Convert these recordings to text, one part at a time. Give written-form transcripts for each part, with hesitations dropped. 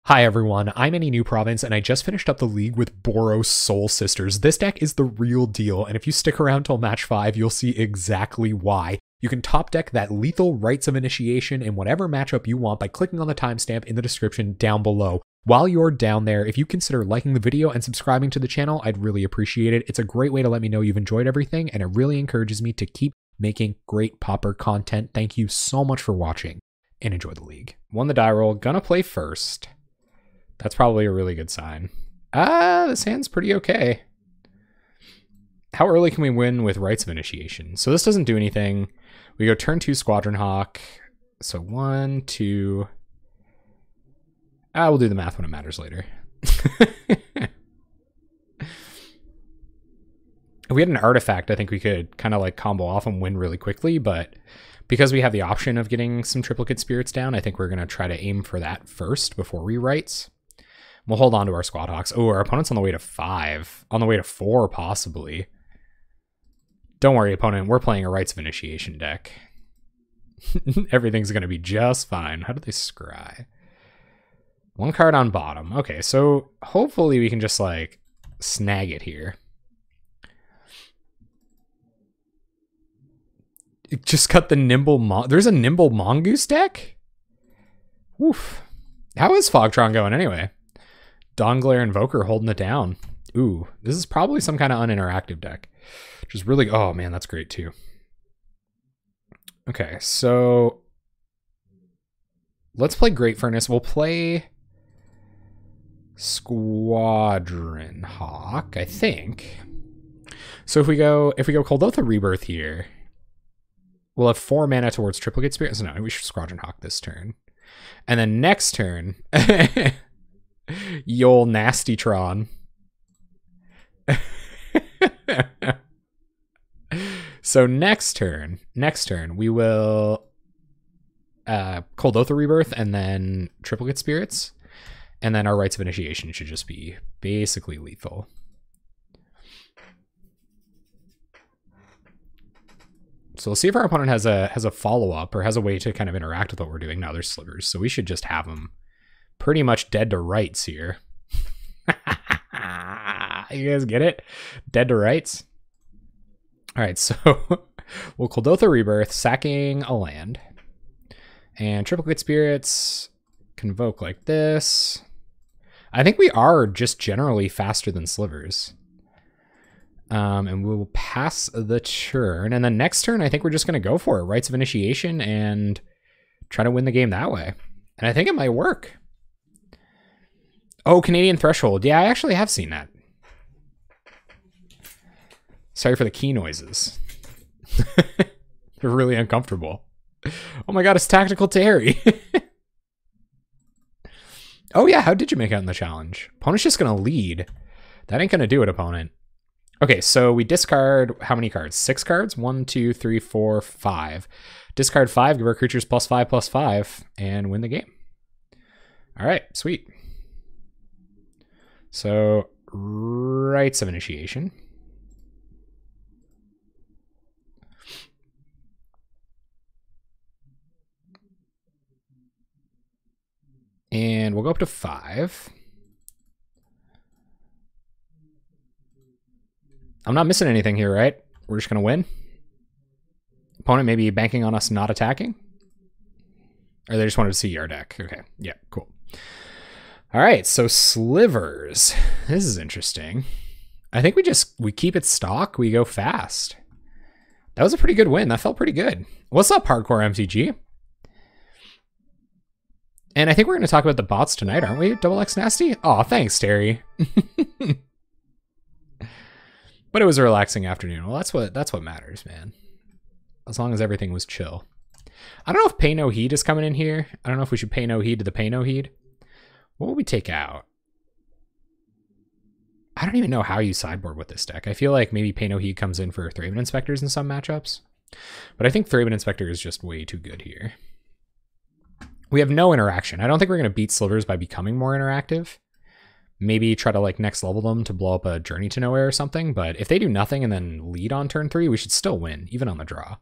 Hi everyone, I'm Any New Province, and I just finished up the league with Boros Soul Sisters. This deck is the real deal, and if you stick around till match 5, you'll see exactly why. You can top deck that lethal Rites of Initiation in whatever matchup you want by clicking on the timestamp in the description down below. While you're down there, if you consider liking the video and subscribing to the channel, I'd really appreciate it. It's a great way to let me know you've enjoyed everything, and it really encourages me to keep making great Pauper content. Thank you so much for watching, and enjoy the league. Won the die roll, gonna play first. That's probably a really good sign. This hand's pretty okay. How early can we win with Rites of Initiation? So this doesn't do anything. We go turn 2 Squadron Hawk. So 1, 2. We'll do the math when it matters later. If we had an artifact, I think we could kind of like combo off and win really quickly, but because we have the option of getting some triplicate spirits down, I think we're going to try to aim for that first before rewrites. We'll hold on to our Squad Hawks. Oh, our opponent's on the way to 5. On the way to 4, possibly. Don't worry, opponent. We're playing a Rites of Initiation deck. Everything's going to be just fine. How do they scry? 1 card on bottom. Okay, so hopefully we can just, like, snag it here. Just cut the Nimble There's a Nimble Mongoose deck? Oof. How is Fogtron going anyway? Dawnglare Invoker holding it down. Ooh, this is probably some kind of uninteractive deck. Which is really... Oh, man, that's great, too. Okay, so... let's play Great Furnace. We'll play... Squadron Hawk, I think. So if we go Kuldotha Rebirth here, we'll have 4 mana towards Triplicate Spirits. No, we should Squadron Hawk this turn. And then next turn... Yol Nastytron. So next turn, we will Kuldotha Rebirth and then Triplicate Spirits. And then our Rites of Initiation should just be basically lethal. So we'll see if our opponent has a follow-up or has a way to kind of interact with what we're doing. No, there's Slivers, so we should just have them pretty much dead to rights here. You guys get it? Dead to rights. All right, so we'll Kuldotha Rebirth, sacking a land. And Triplicate Spirits, convoke like this. I think we are just generally faster than Slivers. And we'll pass the turn. And then next turn, I think we're just going to go for it. Rites of Initiation and try to win the game that way. And I think it might work. Oh, Canadian Threshold. Yeah, I actually have seen that. Sorry for the key noises. They're really uncomfortable. Oh my god, it's Tactical Terry. Oh yeah, how did you make out in the challenge? Opponent's just going to lead. That ain't going to do it, opponent. Okay, so we discard how many cards? 6 cards? 1, 2, 3, 4, 5. Discard 5, give our creatures +5/+5, and win the game. All right, sweet. So, Rites of Initiation. And we'll go up to 5. I'm not missing anything here, right? We're just going to win. Opponent may be banking on us not attacking. Or they just wanted to see our deck. Okay, yeah, cool. All right, so Slivers. This is interesting. I think we keep it stock. We go fast. That was a pretty good win. That felt pretty good. What's up, Hardcore MTG? And I think we're going to talk about the bots tonight, aren't we? Double X Nasty? Aw, thanks, Terry. But it was a relaxing afternoon. Well, that's what matters, man. As long as everything was chill. I don't know if Pay No Heed is coming in here. I don't know if we should pay no heed to the Pay No Heed. What will we take out? I don't even know how you sideboard with this deck. I feel like maybe Pay No Heed comes in for Thraben Inspectors in some matchups. But I think Thraben Inspector is just way too good here. We have no interaction. I don't think we're going to beat Slivers by becoming more interactive. Maybe try to like next level them to blow up a Journey to Nowhere or something. But if they do nothing and then lead on turn 3, we should still win, even on the draw.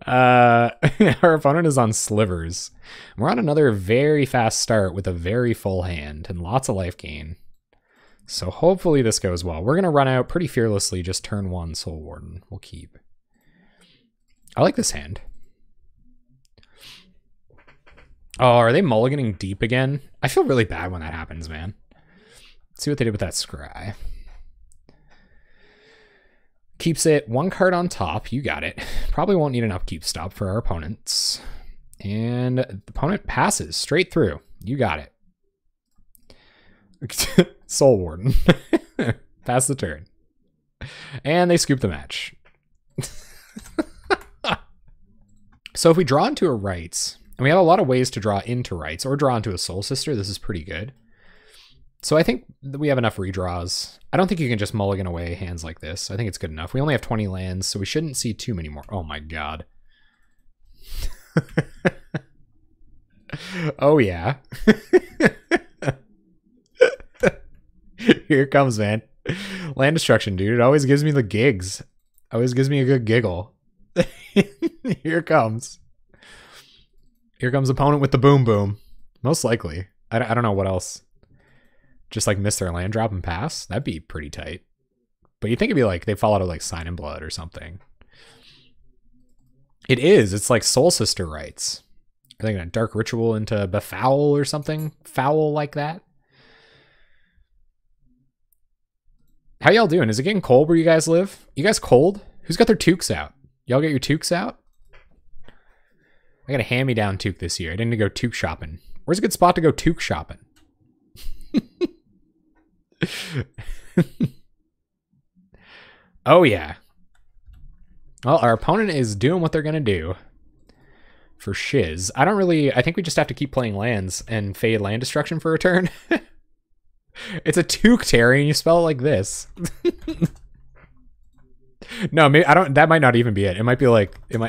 Our opponent is on Slivers. We're on another very fast start with a very full hand and lots of life gain. So hopefully this goes well. We're going to run out pretty fearlessly, just turn 1 Soul Warden. We'll keep. I like this hand. Oh, are they mulliganing deep again? I feel really bad when that happens, man. Let's see what they did with that scry. Keeps it 1 card on top. You got it. Probably won't need an upkeep stop for our opponents. And the opponent passes straight through. You got it. Soul Warden. Pass the turn. And they scoop the match. So if we draw into a Rites, and we have a lot of ways to draw into Rites or draw into a Soul Sister, this is pretty good. So I think that we have enough redraws. I don't think you can just mulligan away hands like this. I think it's good enough. We only have 20 lands, so we shouldn't see too many more. Oh my god. Oh yeah. Here it comes, man. Land destruction, dude. It always gives me the gigs. Always gives me a good giggle. Here it comes. Here comes opponent with the boom boom. Most likely. I don't know what else. Just like miss their land drop and pass? That'd be pretty tight. But you think it'd be like they fall out of like Sign in Blood or something. It is. It's like Soul Sister Rites. Are they gonna Dark Ritual into Befoul or something? Foul like that? How y'all doing? Is it getting cold where you guys live? You guys cold? Who's got their toques out? Y'all get your toques out? I got a hand-me-down toque this year. I didn't go toque shopping. Where's a good spot to go toque shopping? Oh yeah. Well, our opponent is doing what they're gonna do. For shiz. I think we just have to keep playing lands and fade land destruction for a turn. It's a toque, Terry, and you spell it like this. No, maybe that might not even be it. It might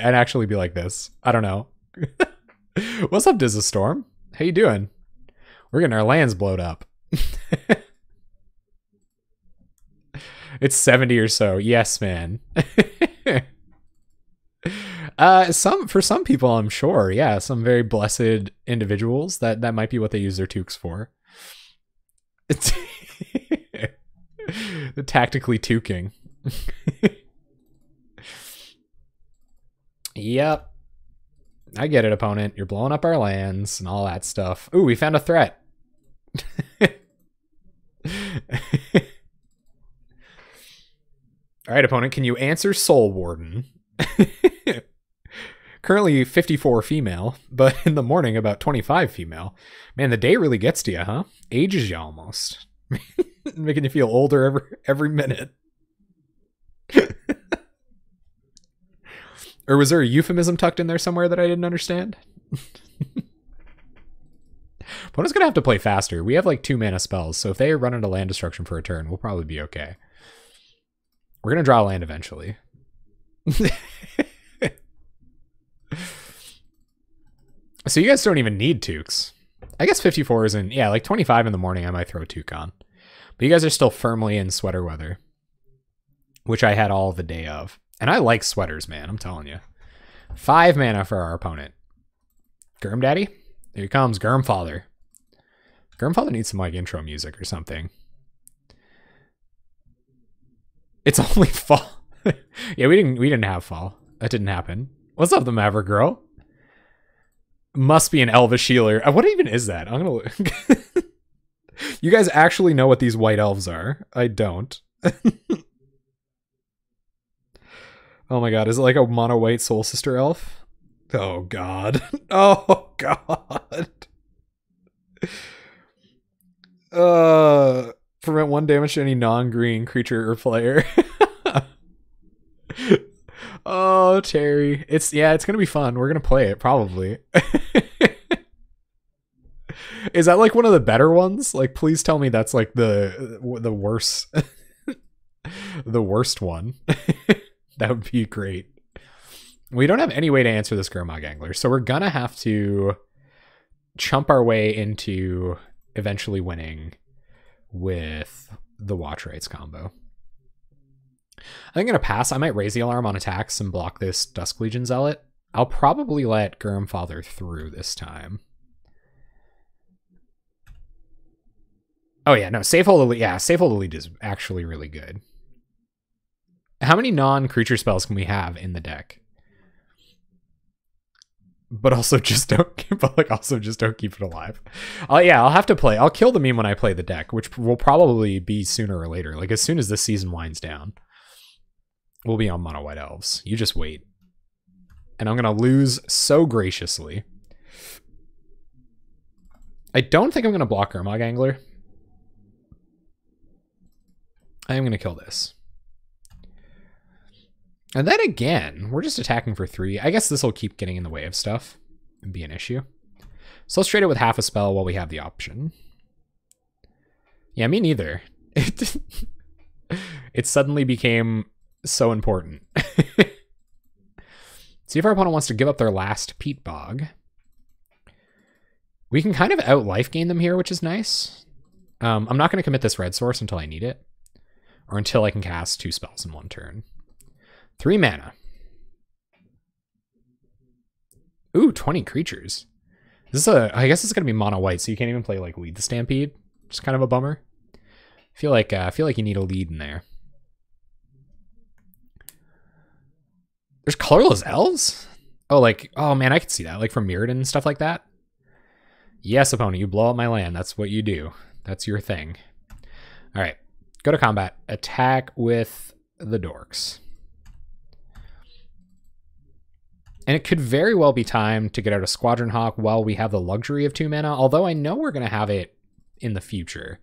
actually be like this. I don't know. What's up, Storm? How you doing? We're getting our lands blowed up. It's 70 or so. Yes, man. For some people, I'm sure. Yeah, some very blessed individuals that might be what they use their toques for. The tactically toquing. Yep. I get it, opponent. You're blowing up our lands and all that stuff. Ooh, we found a threat. All right, opponent, can you answer Soul Warden? Currently 54 female, but in the morning about 25 female. Man, the day really gets to you, huh? Ages you almost. Making you feel older every minute. Or was there a euphemism tucked in there somewhere that I didn't understand? Opponent's gonna have to play faster. We have like 2 mana spells, so if they run into land destruction for a turn, we'll probably be okay. We're gonna draw land eventually. So you guys don't even need toques. I guess 54 isn't, yeah, like 25 in the morning I might throw a toque on. But you guys are still firmly in sweater weather, which I had all the day of. And I like sweaters, man, I'm telling you. 5 mana for our opponent. Germ Daddy? Here he comes, Germfather. Germfather needs some like intro music or something. It's only fall. Yeah, we didn't have fall. That didn't happen. What's up, the Maverick Girl? Must be an Elvish healer. What even is that? I'm gonna look. You guys actually know what these white elves are. I don't. Oh my god, is it like a mono white soul sister elf? Oh god. Oh god. Prevent 1 damage to any non-green creature or player. Oh, Terry. It's gonna be fun. We're gonna play it, probably. Is that like one of the better ones? Like, please tell me that's like the worst the worst one. That would be great. We don't have any way to answer this Gurmag Angler, so we're gonna have to chump our way into eventually winning with the Watch Rites combo. I think I'm going to pass. I might raise the alarm on attacks and block this Dusk Legion Zealot. I'll probably let Father through this time. Oh yeah, no, Safe Hold Elite. Yeah, Safe Hold Elite is actually really good. How many non-creature spells can we have in the deck? But also just don't keep it alive. Yeah, I'll have to play. I'll kill the meme when I play the deck, which will probably be sooner or later. Like as soon as this season winds down, we'll be on Mono White Elves. You just wait. And I'm gonna lose so graciously. I don't think I'm gonna block Gurmag Angler. I am gonna kill this. And then again, we're just attacking for 3. I guess this will keep getting in the way of stuff and be an issue. So let's trade it with half a spell while we have the option. Yeah, me neither. It suddenly became so important. See if our opponent wants to give up their last Peat Bog. We can kind of out-life gain them here, which is nice. I'm not going to commit this red source until I need it. Or until I can cast 2 spells in 1 turn. 3 mana. Ooh, 20 creatures. I guess it's gonna be mono white, so you can't even play like Lead the Stampede. Just kind of a bummer. I feel like you need a lead in there. There's colorless elves? Oh man, I could see that. Like from Mirrodin and stuff like that. Yes, opponent, you blow up my land. That's what you do. That's your thing. Alright. Go to combat. Attack with the dorks. And it could very well be time to get out a Squadron Hawk while we have the luxury of 2 mana, although I know we're going to have it in the future.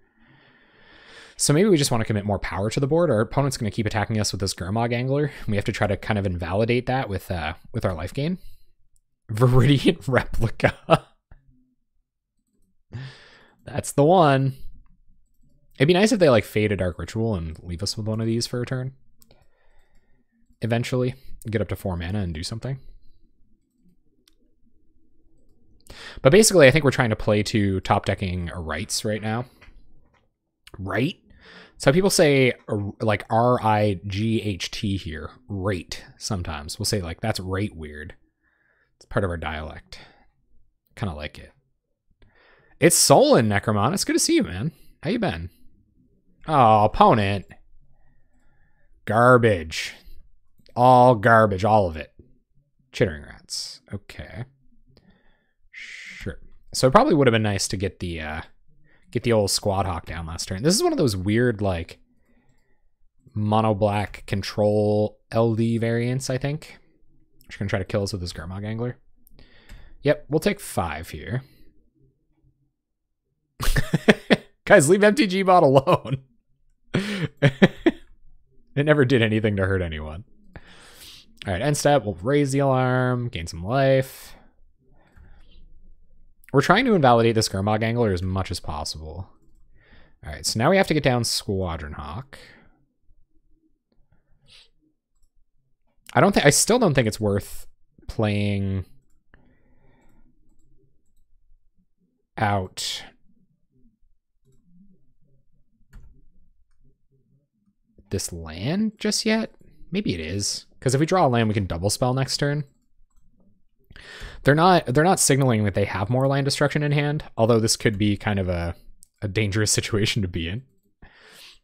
So maybe we just want to commit more power to the board. Our opponent's going to keep attacking us with this Gurmag Angler. We have to try to kind of invalidate that with our life gain. Viridian Replica. That's the one. It'd be nice if they like fade a Dark Ritual and leave us with one of these for a turn. Eventually. Get up to 4 mana and do something. But basically, I think we're trying to play to top decking rights right now. Right? So people say like R-I-G-H-T here. Rate sometimes. We'll say like that's rate weird. It's part of our dialect. Kind of like it. It's Solon, Necromon. It's good to see you, man. How you been? Oh, opponent. Garbage. All garbage. All of it. Chittering Rats. Okay. Sure. So it probably would have been nice to get the old Squad Hawk down last turn. This is one of those weird, like, mono black control LD variants, I think. Just gonna try to kill us with this Gurmag Angler. Yep, we'll take 5 here. Guys, leave MTG Bot alone. It never did anything to hurt anyone. All right, end step, we'll raise the alarm, gain some life. We're trying to invalidate this Gurmag Angler as much as possible. All right, so now we have to get down Squadron Hawk. I still don't think it's worth playing out this land just yet. Maybe it is, because if we draw a land, we can double spell next turn. They're not signaling that they have more land destruction in hand, although this could be kind of a dangerous situation to be in.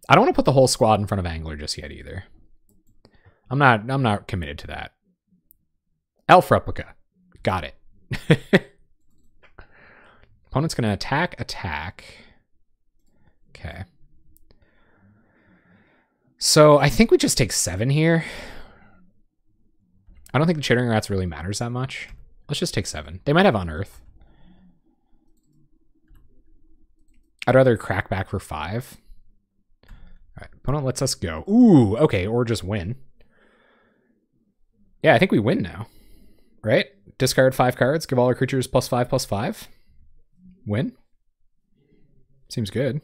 I don't want to put the whole squad in front of Angler just yet either. I'm not committed to that. Elf Replica. Got it. Opponent's going to attack. Okay. So I think we just take 7 here. I don't think the Chittering Rats really matters that much. Let's just take 7. They might have Unearth. I'd rather crack back for 5. All right, opponent lets us go. Ooh, okay, or just win. Yeah, I think we win now. Right? Discard 5 cards, give all our creatures +5/+5. Win. Seems good.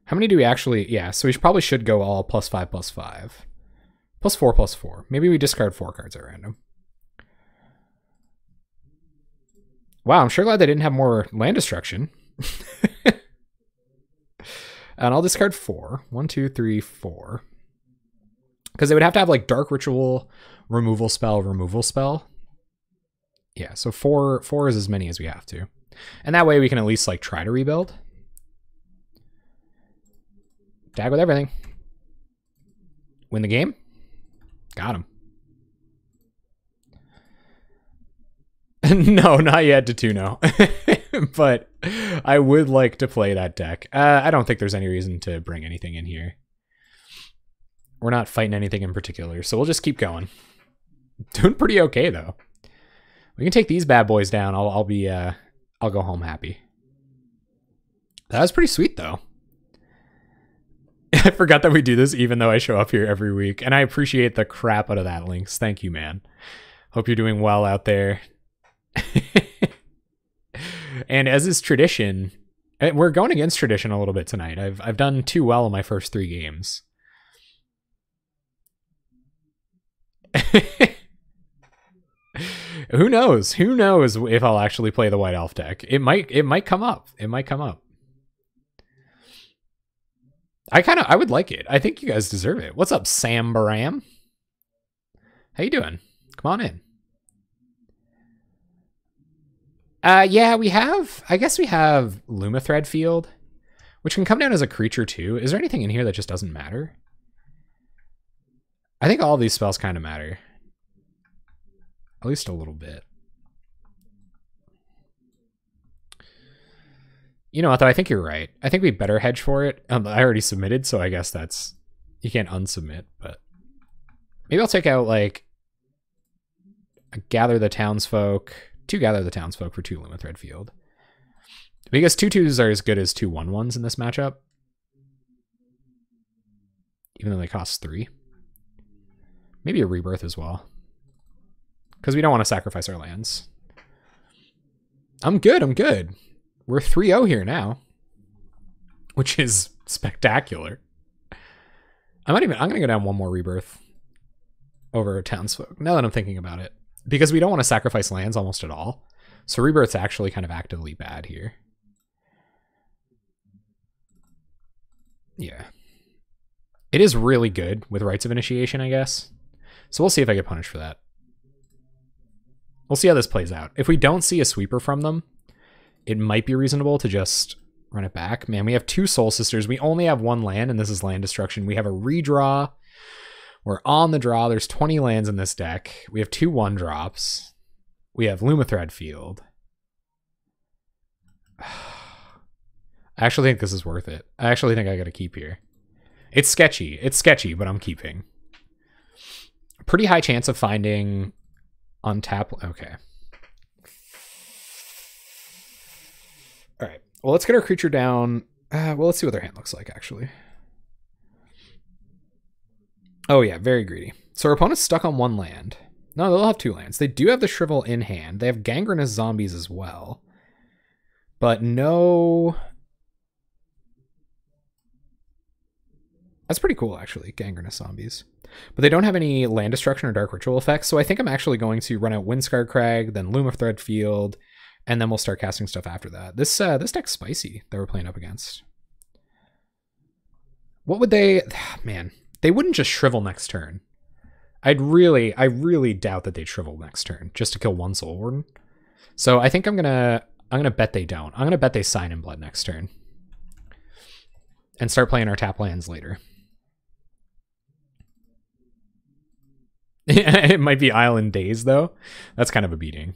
How many do we actually... Yeah, so we probably should go all +5/+5. +4/+4. Maybe we discard 4 cards at random. Wow, I'm sure glad they didn't have more land destruction. And I'll discard 4. 1, 2, 3, 4. Because they would have to have like Dark Ritual, removal spell, removal spell. Yeah, so four is as many as we have to. And that way we can at least like try to rebuild. Tag with everything. Win the game. Got him. No, not yet to 2-0. But I would like to play that deck. I don't think there's any reason to bring anything in here. We're not fighting anything in particular, so we'll just keep going. Doing pretty okay, though. We can take these bad boys down. I'll go home happy. That was pretty sweet, though. I forgot that we do this even though I show up here every week, and I appreciate the crap out of that, Lynx. Thank you, man. Hope you're doing well out there. And as is tradition, we're going against tradition a little bit tonight. I've done too well in my first 3 games. Who knows? Who knows if I'll actually play the White Elf deck? It might come up. It might come up. I would like it. I think you guys deserve it. What's up, Sam Baram? How you doing? Come on in. Yeah, I guess we have Lumathread Field, which can come down as a creature too. Is there anything in here that just doesn't matter? I think all of these spells kind of matter. At least a little bit. You know what, though? I think you're right. I think we better hedge for it. I already submitted, so I guess that's... You can't unsubmit, but... Maybe I'll take out, like... Gather the Townsfolk... 2 Gather the Townsfolk for 2 Lumathread Field. Because 2/2s are as good as 2 1/1s in this matchup. Even though they cost 3. Maybe a Rebirth as well. Because we don't want to sacrifice our lands. I'm good, I'm good. We're 3-0 here now. Which is spectacular. I'm going to go down 1 more Rebirth over Townsfolk, now that I'm thinking about it. Because we don't want to sacrifice lands almost at all. So Rebirth's actually kind of actively bad here. Yeah. It is really good with Rites of Initiation, I guess. So we'll see if I get punished for that. We'll see how this plays out. If we don't see a sweeper from them, it might be reasonable to just run it back. Man, we have 2 Soul Sisters. We only have 1 land, and this is land destruction. We have a redraw. We're on the draw. There's 20 lands in this deck. We have 2 1-drops. We have Lumathread Field. I actually think this is worth it. I actually think I got to keep here. It's sketchy. It's sketchy, but I'm keeping. Pretty high chance of finding untap. Okay. All right. Well, let's get our creature down. Well, let's see what their hand looks like, actually. Oh, yeah. Very greedy. So our opponent's stuck on 1 land. No, they'll have 2 lands. They do have the Shrivel in hand. They have Gangrenous Zombies as well. But no... That's pretty cool, actually, Gangrenous Zombies. But they don't have any land destruction or Dark Ritual effects, so I think I'm actually going to run out Windscarred Crag, then Lumathread Field, and then we'll start casting stuff after that. This deck's spicy that we're playing up against. What would they... Man, they wouldn't just Shrivel next turn. I really doubt that they'd Shrivel next turn, just to kill 1 Soul Warden. So I think I'm gonna bet they don't. I'm gonna bet they Sign in Blood next turn. And start playing our tap lands later. It might be Island Days, though. That's kind of a beating.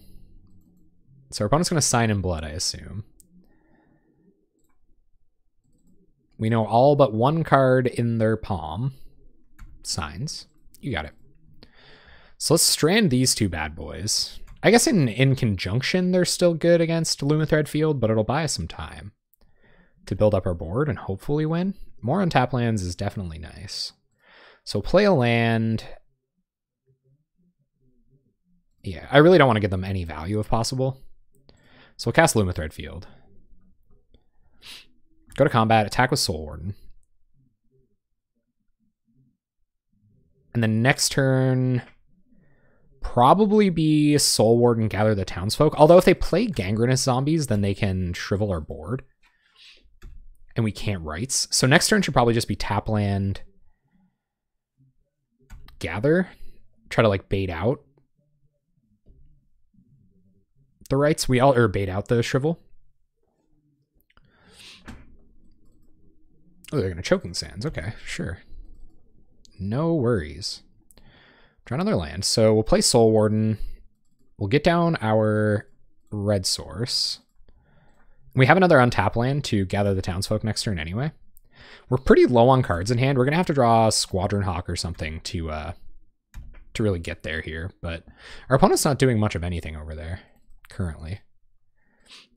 So our opponent's going to Sign in Blood, I assume. We know all but 1 card in their palm. Signs. You got it. So let's strand these 2 bad boys. I guess in conjunction, they're still good against Lumathread Field, but it'll buy us some time to build up our board and hopefully win. More on tap lands is definitely nice. So play a land... Yeah, I really don't want to give them any value if possible. So we'll cast Lumathread Field. Go to combat, attack with Soul Warden. And then next turn, probably be Soul Warden, Gather the Townsfolk. Although if they play Gangrenous Zombies, then they can Shrivel our board. And we can't Rites. So next turn should probably just be tap land. gather, try to like bait out the rights. Or bait out the shrivel. Oh, they're gonna choking sands. Okay, sure. No worries. Draw another land. So we'll play Soul Warden. We'll get down our red source. We have another untap land to gather the townsfolk next turn anyway. We're pretty low on cards in hand. We're gonna have to draw Squadron Hawk or something to really get there here. But our opponent's not doing much of anything over there currently.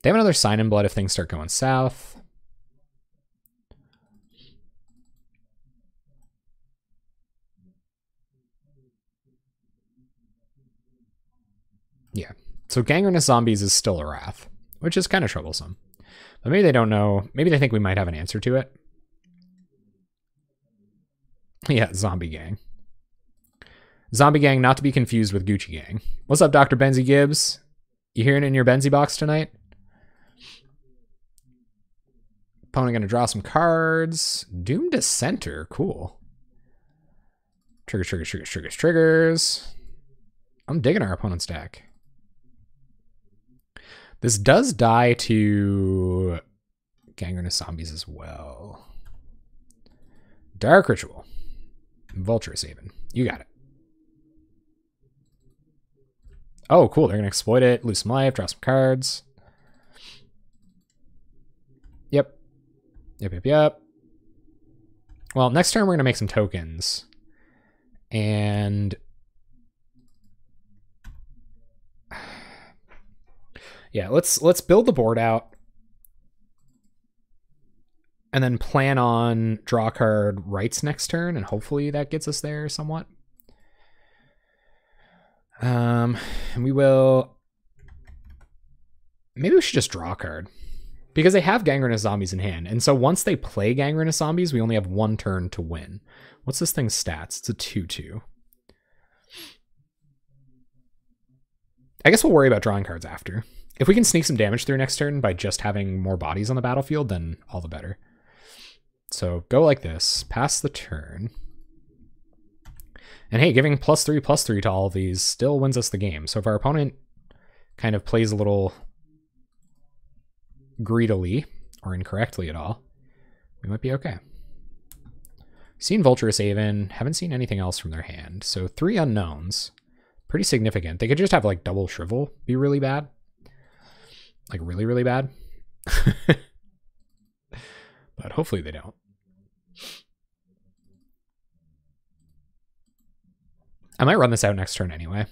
They have another Sign in Blood if things start going south. Yeah, so Gangrenous Zombies is still a Wrath, which is kind of troublesome. But maybe they don't know. Maybe they think we might have an answer to it. Yeah, Zombie Gang. Zombie Gang, not to be confused with Gucci Gang. What's up, Dr. Benzie Gibbs? You hearing it in your Benzie box tonight? Opponent gonna draw some cards. Doom Dissenter, cool. Triggers, triggers, triggers, triggers, triggers. I'm digging our opponent's deck. This does die to Gangrenous Zombies as well. Dark Ritual. Vulturous Haven. You got it. Oh, cool. They're going to exploit it. Lose some life. Draw some cards. Yep. Yep. Well, next turn we're going to make some tokens. And... yeah, let's build the board out and then plan on draw card rights next turn, and hopefully that gets us there somewhat. And we will... maybe we should just draw a card because they have Gangrenous Zombies in hand. And so once they play Gangrenous Zombies, we only have one turn to win. What's this thing's stats? It's a 2/2. I guess we'll worry about drawing cards after. If we can sneak some damage through next turn by just having more bodies on the battlefield, then all the better. So go like this, pass the turn. And hey, giving +3/+3 to all of these still wins us the game. So if our opponent kind of plays a little greedily or incorrectly at all, we might be okay. Seen Vulturous Haven, haven't seen anything else from their hand. So 3 unknowns, pretty significant. They could just have like double Shrivel, be really bad. Like really, really bad. But hopefully they don't. I might run this out next turn anyway.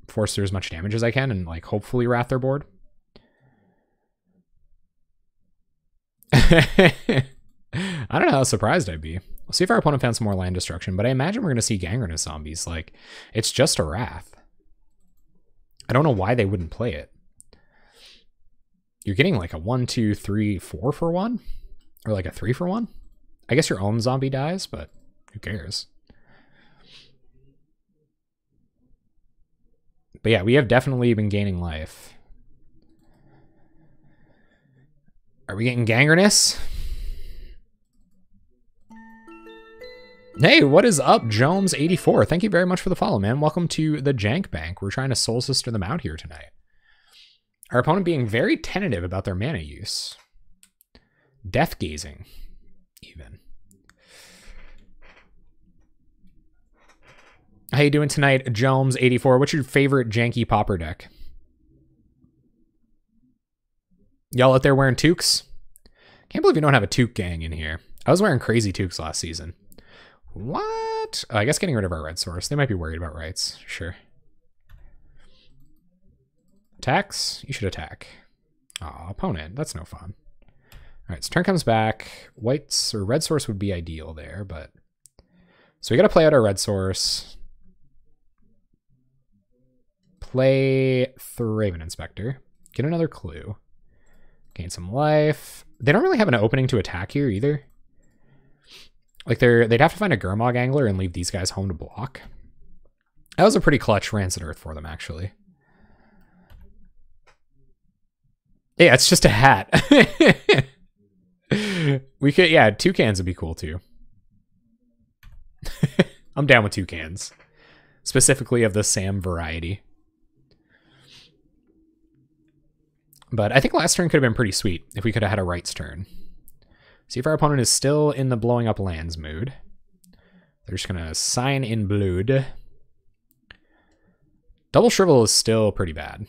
Force through as much damage as I can and like hopefully wrath their board. I don't know how surprised I'd be. We'll see if our opponent found some more land destruction, but I imagine we're going to see Gangrenous Zombies. Like, it's just a wrath. I don't know why they wouldn't play it. You're getting like a 1, 2, 3, 4 for 1? Or like a 3 for 1? I guess your own zombie dies, but who cares? But yeah, we have definitely been gaining life. Are we getting Gangrenous? Hey, what is up, Jones84? Thank you very much for the follow, man. Welcome to the Jank Bank. We're trying to Soul Sister them out here tonight. Our opponent being very tentative about their mana use. Death gazing, even. How you doing tonight, Jones84? What's your favorite Janky Pauper deck? Y'all out there wearing toques? Can't believe you don't have a toque gang in here. I was wearing crazy toques last season. What? Oh, I guess getting rid of our red source. They might be worried about rights. Sure. Attacks? You should attack. Aw, opponent. That's no fun. Alright, so turn comes back. Whites or red source would be ideal there, but... so we gotta play out our red source. Play Thraven Inspector. Get another clue. Gain some life. They don't really have an opening to attack here either. Like they'd have to find a Gurmag Angler and leave these guys home to block. That was a pretty clutch Rancid Earth for them, actually. Yeah, it's just a hat. We could, yeah, 2 cans would be cool too. I'm down with 2 cans. specifically of the Sam variety. But I think last turn could have been pretty sweet if we could have had a Rites turn. See if our opponent is still in the blowing up lands mood. They're just going to sign in blood. Double Shrivel is still pretty bad,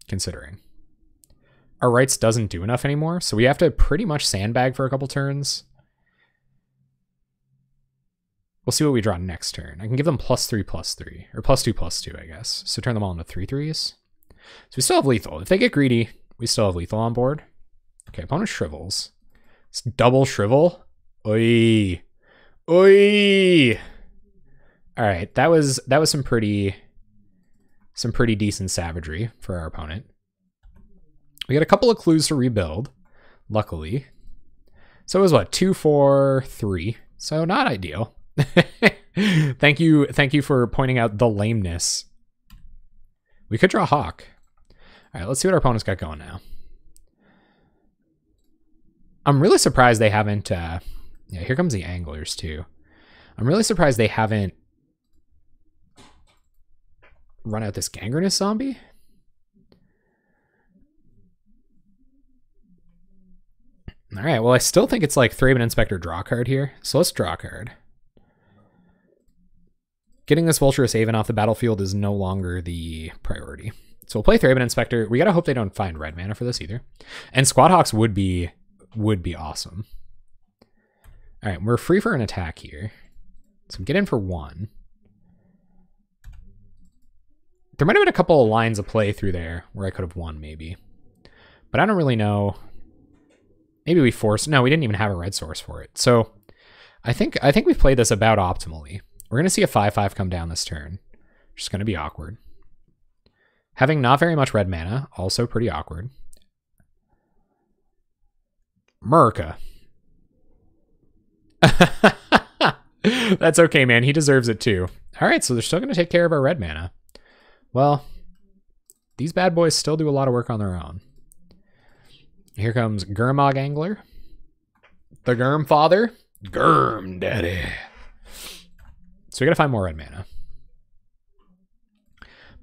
considering. Our Rites doesn't do enough anymore, so we have to pretty much sandbag for a couple turns. We'll see what we draw next turn. I can give them +3/+3, or +2/+2, I guess. So turn them all into 3/3s. So we still have lethal. If they get greedy, we still have lethal on board. Okay, opponent shrivels. It's double shrivel. Oi. Oi. All right, that was some pretty decent savagery for our opponent. We got a couple of clues to rebuild, luckily. So it was what, 2, 4, 3. So not ideal. Thank you for pointing out the lameness. We could draw Hawk. All right, let's see what our opponent's got going now. I'm really surprised they haven't, yeah, here comes the anglers too. I'm really surprised they haven't run out this gangrenous zombie. All right, well, I still think it's like Thraben Inspector draw card here. So let's draw a card. Getting this Vulturous Haven off the battlefield is no longer the priority. So we'll play Thraben Inspector. We gotta hope they don't find red mana for this either. And Squad Hawks would be awesome. All right, we're free for an attack here. So get in for 1. There might have been a couple of lines of play through there where I could have won maybe. But I don't really know. Maybe we forced, no, we didn't even have a red source for it. So I think we've played this about optimally. We're gonna see a 5/5 come down this turn. Which is gonna be awkward. Having not very much red mana, also pretty awkward. Murka. That's okay, man. He deserves it too. All right, so they're still going to take care of our red mana. Well, these bad boys still do a lot of work on their own. Here comes Gurmag Angler. The Gurm Father. Gurm Daddy. So we got to find more red mana.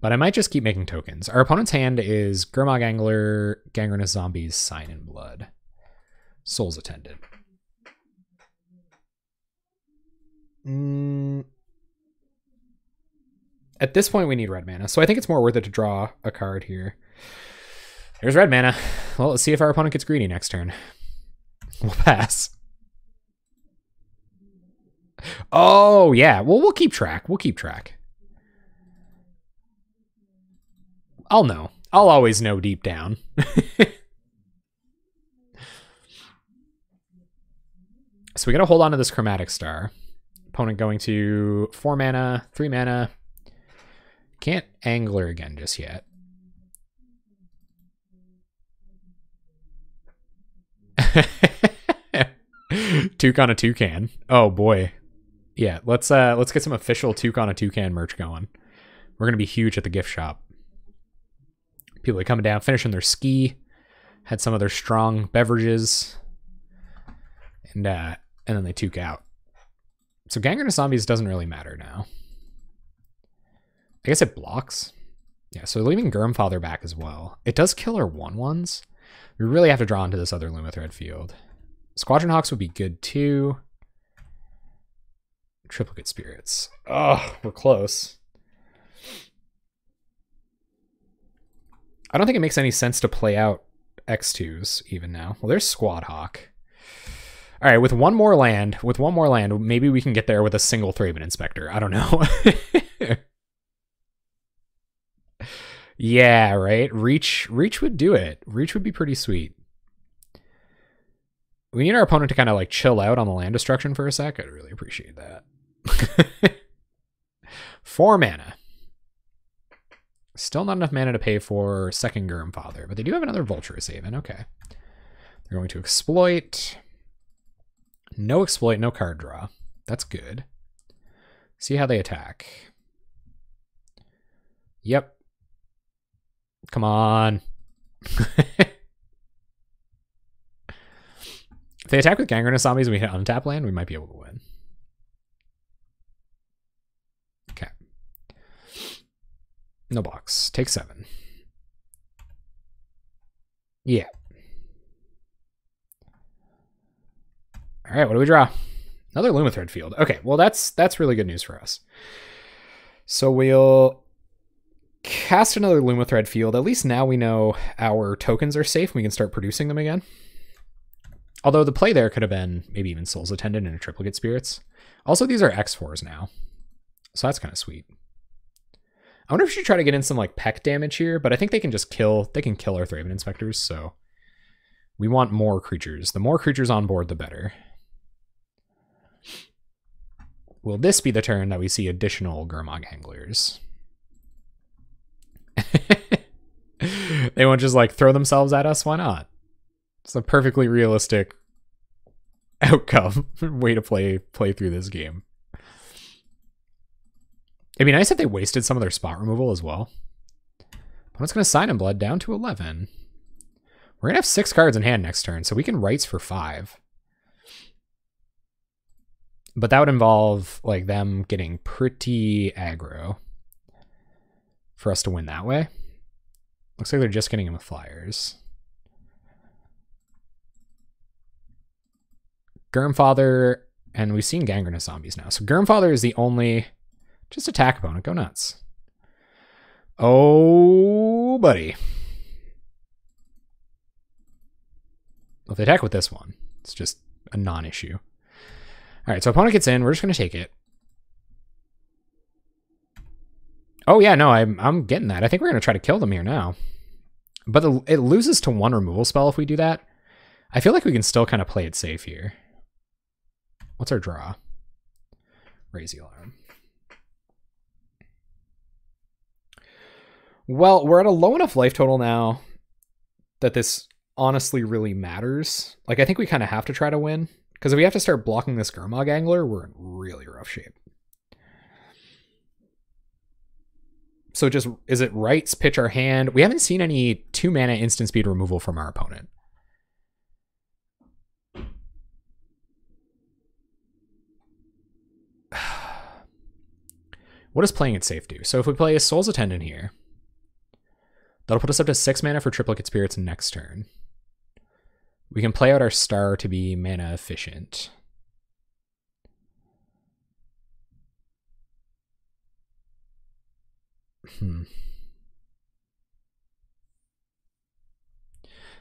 But I might just keep making tokens. Our opponent's hand is Gurmag Angler, Gangrenous Zombies, Sign in Blood. Soul's Attendant. At this point, we need red mana, so I think it's more worth it to draw a card here. There's red mana. Well, let's see if our opponent gets greedy next turn. We'll pass. Oh, yeah. Well, we'll keep track. We'll keep track. I'll know. I'll always know deep down. So we got to hold on to this Chromatic Star. Opponent going to 4 mana, 3 mana. Can't Angler again just yet. Took on a Toucan. Oh boy. Yeah, let's get some official Took on a Toucan merch going. We're gonna be huge at the gift shop. People are coming down, finishing their ski, had some of their strong beverages, and then they took out. So Gangrenous Zombies doesn't really matter now. I guess it blocks. Yeah, so leaving Gurmfather back as well. It does kill our 1/1s. We really have to draw into this other Lumathread field. Squadron Hawks would be good too. Triplicate Spirits. Oh, we're close. I don't think it makes any sense to play out X2s even now. Well, there's Squad Hawk. All right, with one more land, maybe we can get there with a single Thraben Inspector. I don't know. Yeah, right? Reach would do it. Reach would be pretty sweet. We need our opponent to kind of like chill out on the land destruction for a sec. I'd really appreciate that. 4 mana. Still not enough mana to pay for second Gurmfather, but they do have another Vulturous Haven. Okay. They're going to exploit. No exploit, no card draw. That's good. See how they attack. Yep. Come on. If they attack with Gangrenous Zombies and we hit untap land, we might be able to win. No blocks. Take 7. Yeah. All right, what do we draw? Another Lumathread field. Okay, well that's really good news for us. So we'll cast another Lumathread field. At least now we know our tokens are safe and we can start producing them again. Although the play there could have been maybe even Soul's Attendant and a Triplicate Spirits. Also, these are X4s now, so that's kind of sweet. I wonder if we should try to get in some like peck damage here, but I think they can just kill. They can kill our Thraben Inspectors, so we want more creatures. The more creatures on board, the better. Will this be the turn that we see additional Gurmag Anglers? They won't just like throw themselves at us? Why not? It's a perfectly realistic outcome way to play through this game. It'd be nice if they wasted some of their spot removal as well. Opponent's going to Sign in Blood down to 11. We're going to have 6 cards in hand next turn, so we can Rites for 5. But that would involve like them getting pretty aggro for us to win that way. Looks like they're just getting him with flyers. Gurmfather, and we've seen Gangrenous Zombies now. So Gurmfather is the only... Just attack opponent. Go nuts. Oh, buddy. Well, if they attack with this one, it's just a non-issue. All right, so opponent gets in. We're just going to take it. Oh, yeah, no, I'm getting that. I think we're going to try to kill them here now. But it loses to 1 removal spell if we do that. I feel like we can still kind of play it safe here. What's our draw? Raise the alarm. Well, we're at a low enough life total now that this honestly really matters. Like, I think we kind of have to try to win. Because if we have to start blocking this Gurmag Angler, we're in really rough shape. So just, is it Rites, pitch our hand? We haven't seen any 2-mana instant speed removal from our opponent. What does playing it safe do? So if we play a Soul's Attendant here, that'll put us up to 6 mana for Triplicate Spirits next turn. We can play out our Star to be mana efficient.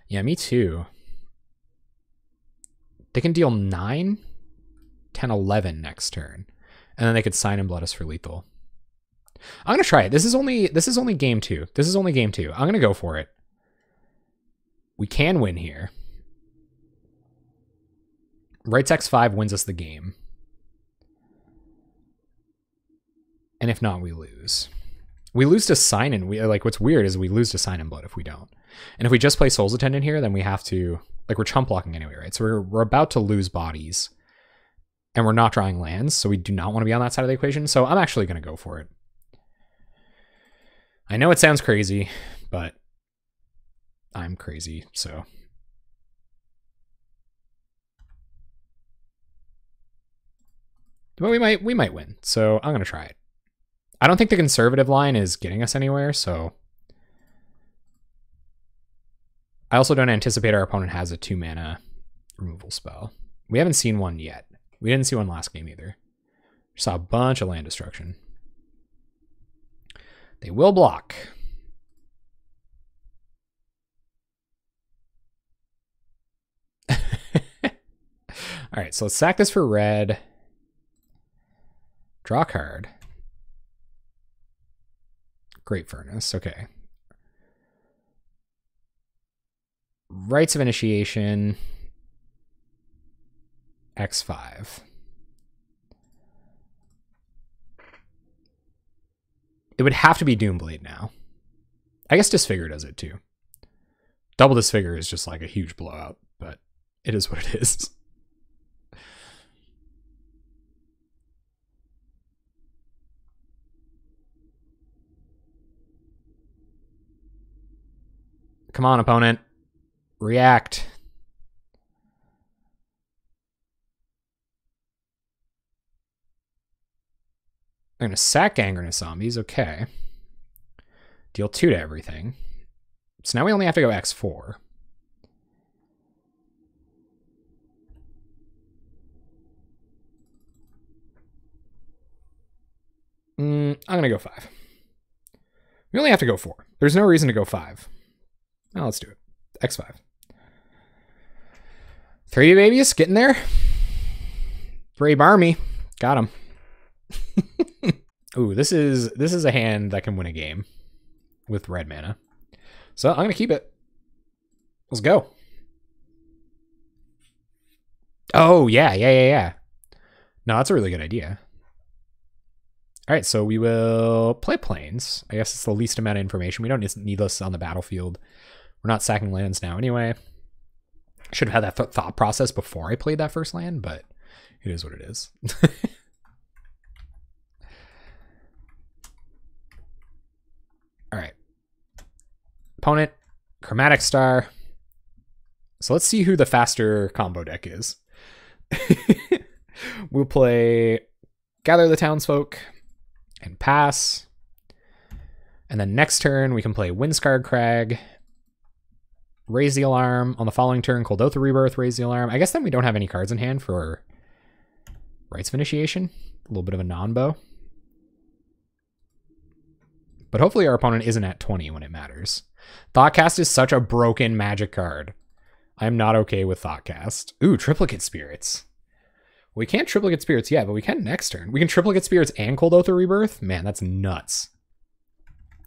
Yeah, me too. They can deal 9, 10, 11 next turn. And then they could Sign and Blood us for lethal. I'm going to try it. This is only game 2. This is only game 2. I'm going to go for it. We can win here. Rites X5 wins us the game. And if not, we lose. We lose to Sign in. What's weird is we lose to Sign in Blood if we don't. And if we just play Soul's Attendant here, then we have to... Like, we're chump blocking anyway, right? So we're about to lose bodies. And we're not drawing lands, so we do not want to be on that side of the equation. So I'm actually going to go for it. I know it sounds crazy, but I'm crazy, so... But we might win, so I'm going to try it. I don't think the conservative line is getting us anywhere, so... I also don't anticipate our opponent has a 2-mana removal spell. We haven't seen one yet. We didn't see one last game either. We saw a bunch of land destruction. They will block. All right, so let's sack this for red. Draw a card. Great Furnace, okay. Rites of Initiation. X5. It would have to be Doomblade now. I guess Disfigure does it too. Double Disfigure is just like a huge blowout, but it is what it is. Come on, opponent. React. I'm going to sack Gangrenous Zombies. Okay. Deal 2 to everything. So now we only have to go X4. I'm going to go 5. We only have to go 4. There's no reason to go 5. Now let's do it. X5. 3 babies, getting there. Brave Army. Got him. Ooh, this is a hand that can win a game with red mana. So I'm going to keep it. Let's go. Oh, yeah. No, that's a really good idea. All right, so we will play Plains. I guess it's the least amount of information. We don't need this on the battlefield. We're not sacking lands now anyway. I should have had that thought process before I played that first land, but it is what it is. All right. Opponent, Chromatic Star. So let's see who the faster combo deck is. We'll play Gather the Townsfolk and pass. And then next turn, we can play Windscarred Crag, raise the alarm. On the following turn, Kuldotha Rebirth, raise the alarm. I guess then we don't have any cards in hand for Rites of Initiation. A little bit of a non-bow. But hopefully our opponent isn't at 20 when it matters. Thoughtcast is such a broken Magic card. I'm not okay with Thoughtcast. Ooh, Triplicate Spirits. We can't Triplicate Spirits yet, but we can next turn. We can Triplicate Spirits and Kuldotha Rebirth? Man, that's nuts.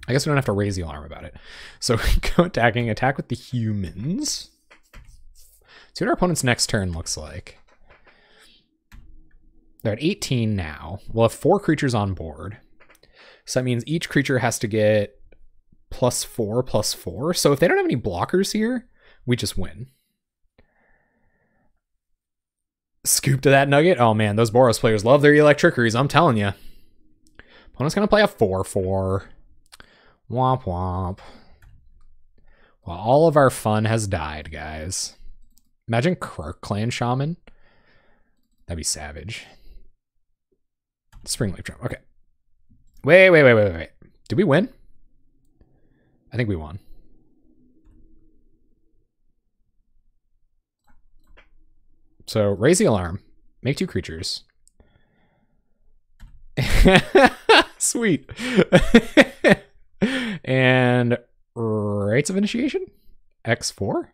I guess we don't have to raise the alarm about it. So we go attacking. Attack with the humans. See what our opponent's next turn looks like. They're at 18 now. We'll have 4 creatures on board. So that means each creature has to get +4/+4. So if they don't have any blockers here, we just win. Scoop to that nugget. Oh man, those Boros players love their electriceries, I'm telling you. Opponent's going to play a 4/4. Womp womp. Well, all of our fun has died, guys. Imagine Krark Clan Shaman. That'd be savage. Springleaf Drum. Okay. Wait. Did we win? I think we won. So raise the alarm. Make 2 creatures. Sweet. And Rites of Initiation? X4?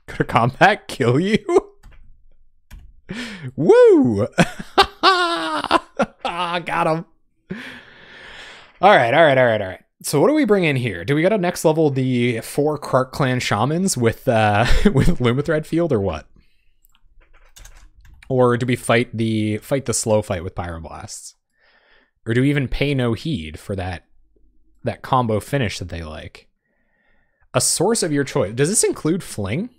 Could a combat kill you? Woo! Got him. All right. So what do we bring in here? Do we got to next level the 4 Krark Clan Shamans with Lumathread Field or what? Or do we fight the slow fight with Pyroblasts? Or do we even pay no heed for that combo finish that they like? A source of your choice. Does this include Fling?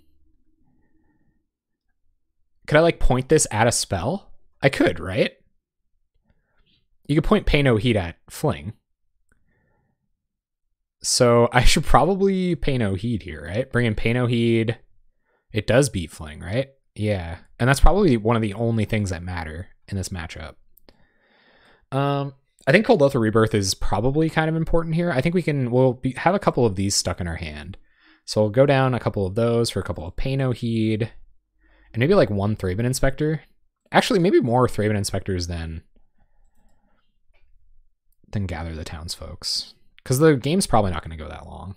Could I like point this at a spell? I could, right? You could point Pay No Heed at Fling. So I should probably Pay No Heed here, right? Bring in Pay No Heed. It does beat Fling, right? Yeah. And that's probably one of the only things that matter in this matchup. I think Kuldotha Rebirth is probably kind of important here. I think we'll have a couple of these stuck in our hand. So we'll go down a couple of those for a couple of Pay No Heed. And maybe like 1 Thraben Inspector. Actually, maybe more Thraben Inspectors than Gather the Townsfolks. Because the game's probably not going to go that long.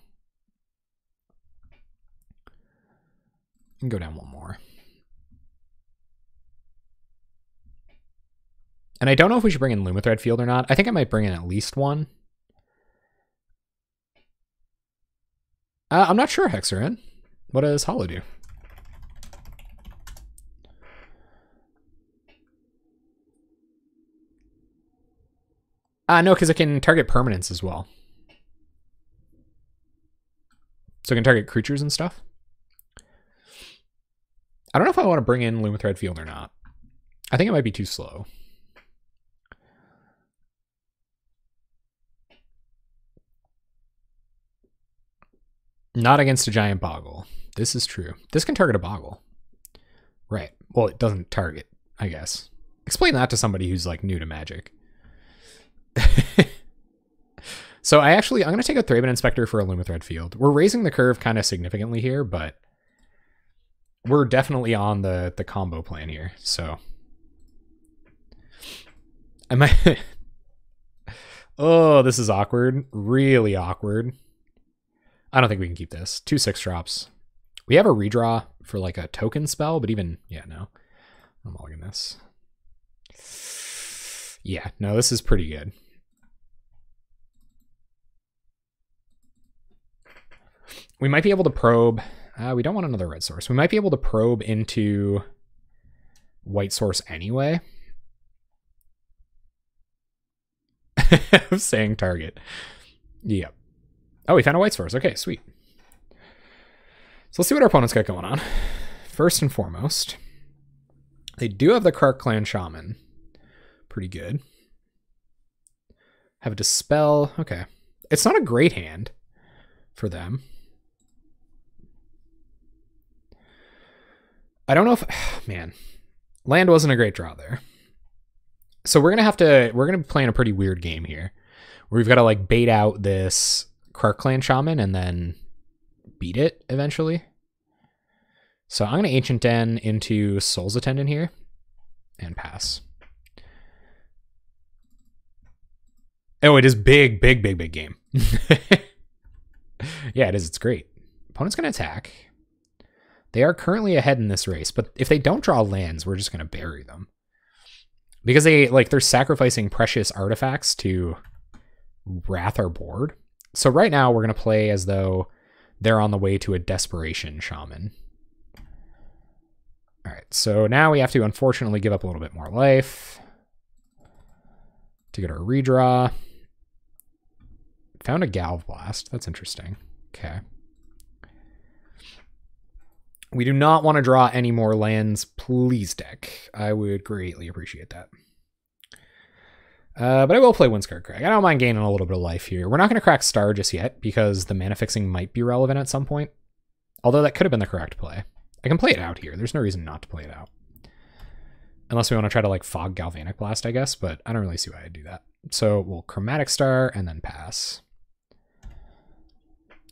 And go down 1 more. And I don't know if we should bring in Lumathread Field or not. I think I might bring in at least 1. I'm not sure, Hexerin. What does Hollow do? No, because it can target permanents as well. So it can target creatures and stuff. I don't know if I want to bring in Lumathread Field or not. I think it might be too slow. Not against a giant Boggle. This is true. This can target a Boggle. Right. Well, it doesn't target, I guess. Explain that to somebody who's like new to Magic. So I'm going to take a Thraben Inspector for a Lumithread Field. We're raising the curve kind of significantly here, but we're definitely on the combo plan here. So I might... Oh, this is awkward. Really awkward. I don't think we can keep this. 2 6-drops. We have a redraw for like a token spell, but even... Yeah, no. I'm mulligan this. Yeah, no, this is pretty good. We might be able to probe. We don't want another red source. We might be able to probe into white source anyway. I'm saying target. Yep. Oh, we found a white source. Okay, sweet. So let's see what our opponent's got going on. First and foremost, they do have the Krark Clan Shaman. Pretty good. Have a Dispel. Okay. It's not a great hand for them. I don't know if... Man. Land wasn't a great draw there. So we're going to be playing a pretty weird game here. Where we've got to like bait out this Krark Clan Shaman and then beat it eventually. So I'm going to Ancient Den into Soul's Attendant here. And pass. Oh, it is big game. Yeah, it is. It's great. Opponent's going to attack. They are currently ahead in this race, but if they don't draw lands, we're just going to bury them. Because they're sacrificing precious artifacts to wrath our board. So right now we're going to play as though they're on the way to a Desperation Shaman. All right, so now we have to unfortunately give up a little bit more life to get our redraw. Found a Galv Blast. That's interesting. Okay. We do not want to draw any more lands. Please, deck. I would greatly appreciate that. But I will play Windscarred Crag. I don't mind gaining a little bit of life here. We're not going to crack Star just yet because the mana fixing might be relevant at some point. Although that could have been the correct play. I can play it out here. There's no reason not to play it out. Unless we want to try to like fog Galvanic Blast, I guess, but I don't really see why I'd do that. So we'll Chromatic Star and then pass.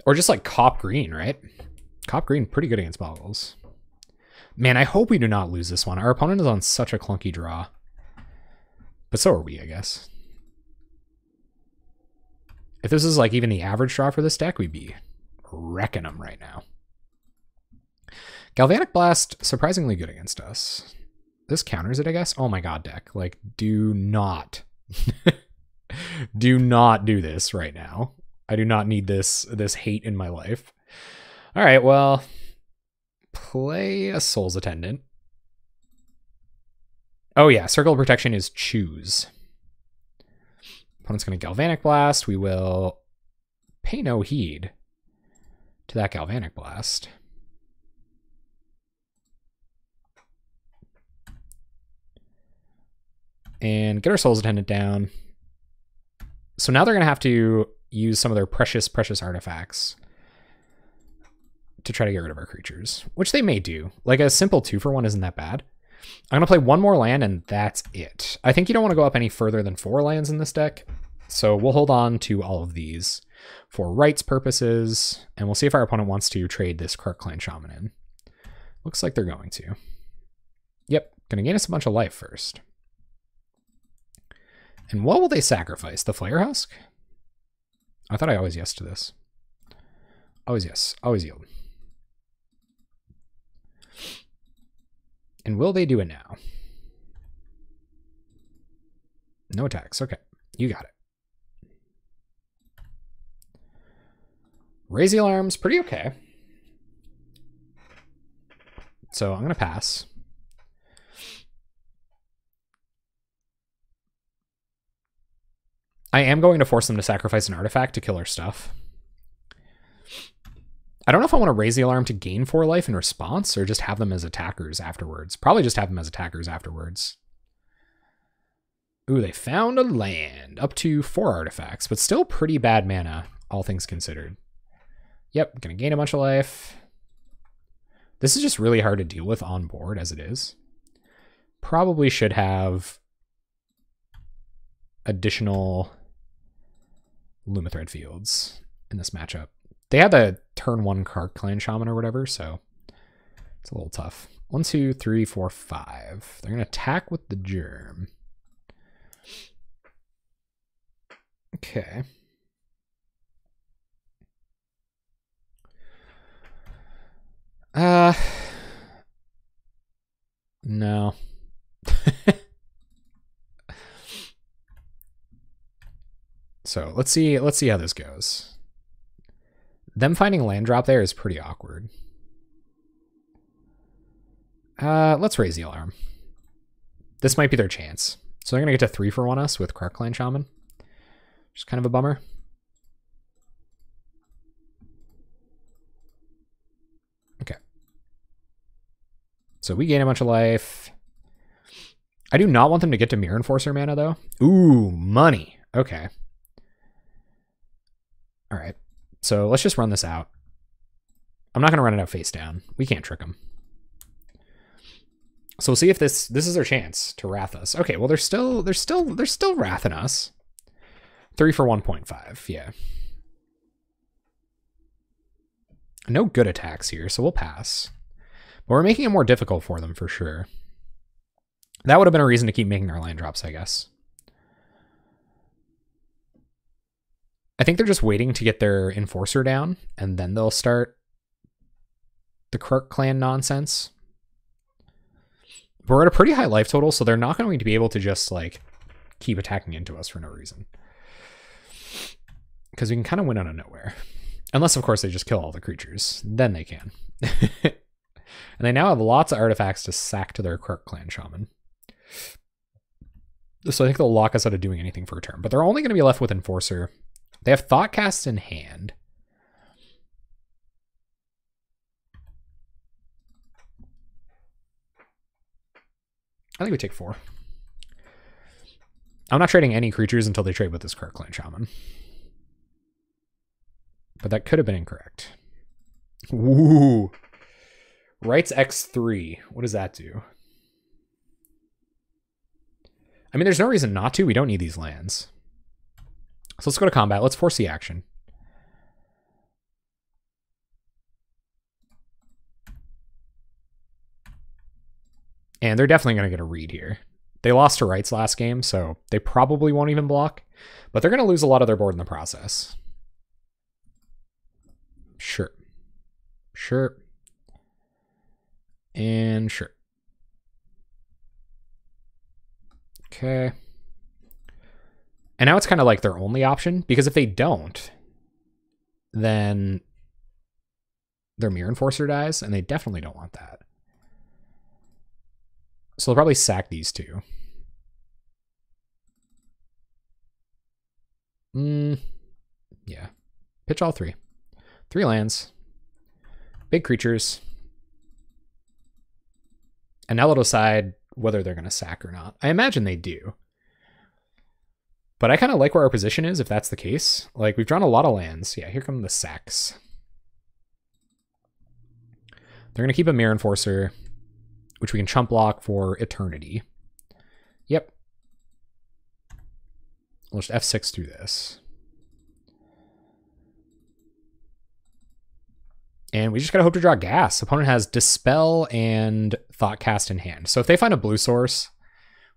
Or just like Cop Green, right? Cop Green, pretty good against boggles. Man, I hope we do not lose this one. Our opponent is on such a clunky draw. But so are we, I guess. If this is like even the average draw for this deck, we'd be wrecking them right now. Galvanic Blast, surprisingly good against us. This counters it, I guess. Oh my god, deck. Like, do not. Do not do this right now. I do not need this hate in my life. All right, well, play a Soul's Attendant. Oh yeah, Circle of Protection is choose. Opponent's going to Galvanic Blast. We will pay no heed to that Galvanic Blast. And get our Soul's Attendant down. So now they're going to have to use some of their precious artifacts to try to get rid of our creatures, which they may do. Like a simple 2-for-1 isn't that bad. I'm going to play one more land and that's it. I think you don't want to go up any further than 4 lands in this deck. So we'll hold on to all of these for rights purposes. And we'll see if our opponent wants to trade this Krark Clan Shaman in. Looks like they're going to. Yep. Going to gain us a bunch of life first. And what will they sacrifice? The Flare Husk? I thought I always yes to this. Always yes. Always yield. And will they do it now? No attacks. Okay. You got it. Raise the Alarm's pretty okay. So I'm going to pass. I am going to force them to sacrifice an artifact to kill our stuff. I don't know if I want to raise the alarm to gain 4 life in response or just have them as attackers afterwards. Probably just have them as attackers afterwards. Ooh, they found a land. Up to 4 artifacts, but still pretty bad mana, all things considered. Yep, gonna gain a bunch of life. This is just really hard to deal with on board as it is. Probably should have additional Lumathread fields in this matchup. They had the turn 1 Kark Clan Shaman or whatever, so it's a little tough. 1, 2, 3, 4, 5. They're going to attack with the Germ. Okay. No. So let's see how this goes. Them finding land drop there is pretty awkward. Let's raise the alarm. This might be their chance. So they're gonna get to 3 for 1 us with Kark Clan Shaman. Which is kind of a bummer. Okay. So we gain a bunch of life. I do not want them to get to Mirror Enforcer mana though. Ooh, money. Okay. All right. So let's just run this out. I'm not going to run it out face down. We can't trick them. So we'll see if this is their chance to wrath us. Okay, well they're still wrathing us. 3 for 1.5. Yeah. No good attacks here, so we'll pass. But we're making it more difficult for them for sure. That would have been a reason to keep making our land drops, I guess. I think they're just waiting to get their Enforcer down, and then they'll start the Kark Clan nonsense. We're at a pretty high life total, so they're not going to be able to just, like, keep attacking into us for no reason. Because we can kind of win out of nowhere. Unless, of course, they just kill all the creatures. Then they can. And they now have lots of artifacts to sack to their Kark Clan Shaman. So I think they'll lock us out of doing anything for a turn. But they're only going to be left with Enforcer. They have Thoughtcast in hand. I think we take 4. I'm not trading any creatures until they trade with this Kark Clan Shaman. But that could have been incorrect. Ooh. Rites X3. What does that do? I mean, there's no reason not to. We don't need these lands. So let's go to combat. Let's force the action. And they're definitely going to get a read here. They lost to Rites last game, so they probably won't even block. But they're going to lose a lot of their board in the process. Sure. Sure. And sure. Okay. And now it's kind of like their only option, because if they don't, then their Mirror Enforcer dies, and they definitely don't want that. So they'll probably sack these two. Yeah. Pitch all 3. 3 lands. Big creatures. And now they'll decide whether they're going to sack or not. I imagine they do. But I kind of like where our position is if that's the case. Like, we've drawn a lot of lands. Yeah, here come the sacks. They're going to keep a Mirror Enforcer, which we can chump block for eternity. Yep. We'll just F6 through this. And we just gotta hope to draw gas. Opponent has Dispel and Thoughtcast in hand. So if they find a blue source,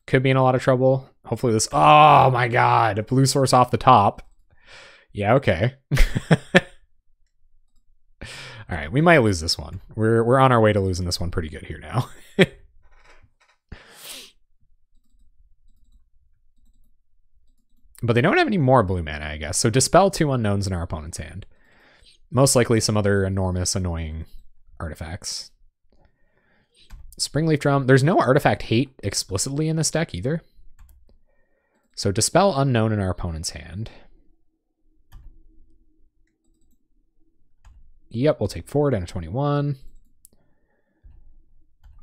could be in a lot of trouble. Hopefully this, oh my god, a blue source off the top. Yeah, okay. All right, we might lose this one. We're on our way to losing this one pretty good here now. But they don't have any more blue mana, I guess. So Dispel 2 unknowns in our opponent's hand. Most likely some other enormous, annoying artifacts. Springleaf Drum. There's no artifact hate explicitly in this deck either. So Dispel unknown in our opponent's hand. Yep, we'll take 4 down to 21.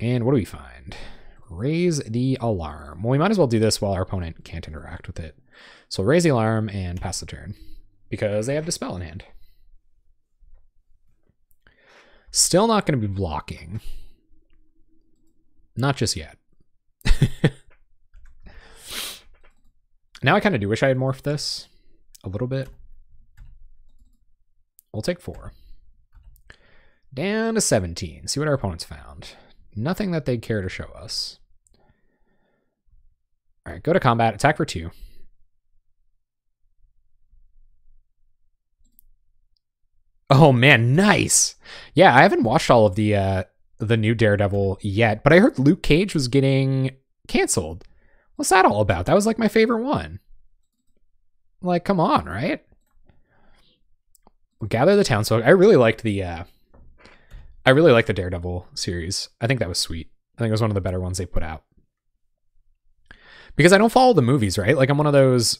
And what do we find? Raise the alarm. Well, we might as well do this while our opponent can't interact with it. So we'll raise the alarm and pass the turn because they have Dispel in hand. Still not going to be blocking. Not just yet. Now I kind of do wish I had morphed this a little bit. We'll take 4. Down to 17. See what our opponents found. Nothing that they'd care to show us. All right, go to combat. Attack for 2. Oh man, nice. Yeah, I haven't watched all of the new Daredevil yet, but I heard Luke Cage was getting canceled. What's that all about? That was like my favorite one. Like, come on, right? We'll gather the townsfolk. I really liked the Daredevil series. I think that was sweet. I think it was one of the better ones they put out. Because I don't follow the movies, right? Like I'm one of those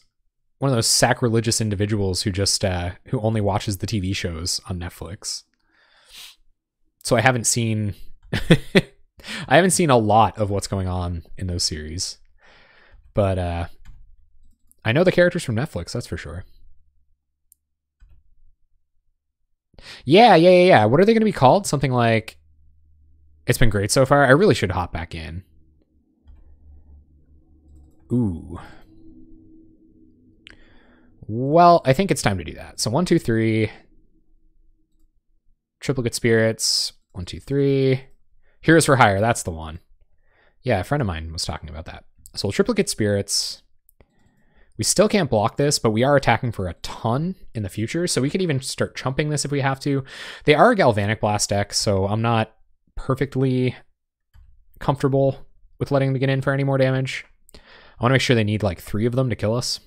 sacrilegious individuals who just who only watches the TV shows on Netflix. So I haven't seen I haven't seen a lot of what's going on in those series. But I know the characters from Netflix, that's for sure. Yeah. What are they going to be called? Something like It's Been Great So Far. I really should hop back in. Ooh. Well, I think it's time to do that. So 1, 2, 3. Triplicate Spirits. 1, 2, 3. Heroes for Hire. That's the one. Yeah, a friend of mine was talking about that. So Triplicate Spirits. We still can't block this, but we are attacking for a ton in the future, so we could even start chumping this if we have to. They are a Galvanic Blast deck, so I'm not perfectly comfortable with letting them get in for any more damage. I want to make sure they need like 3 of them to kill us.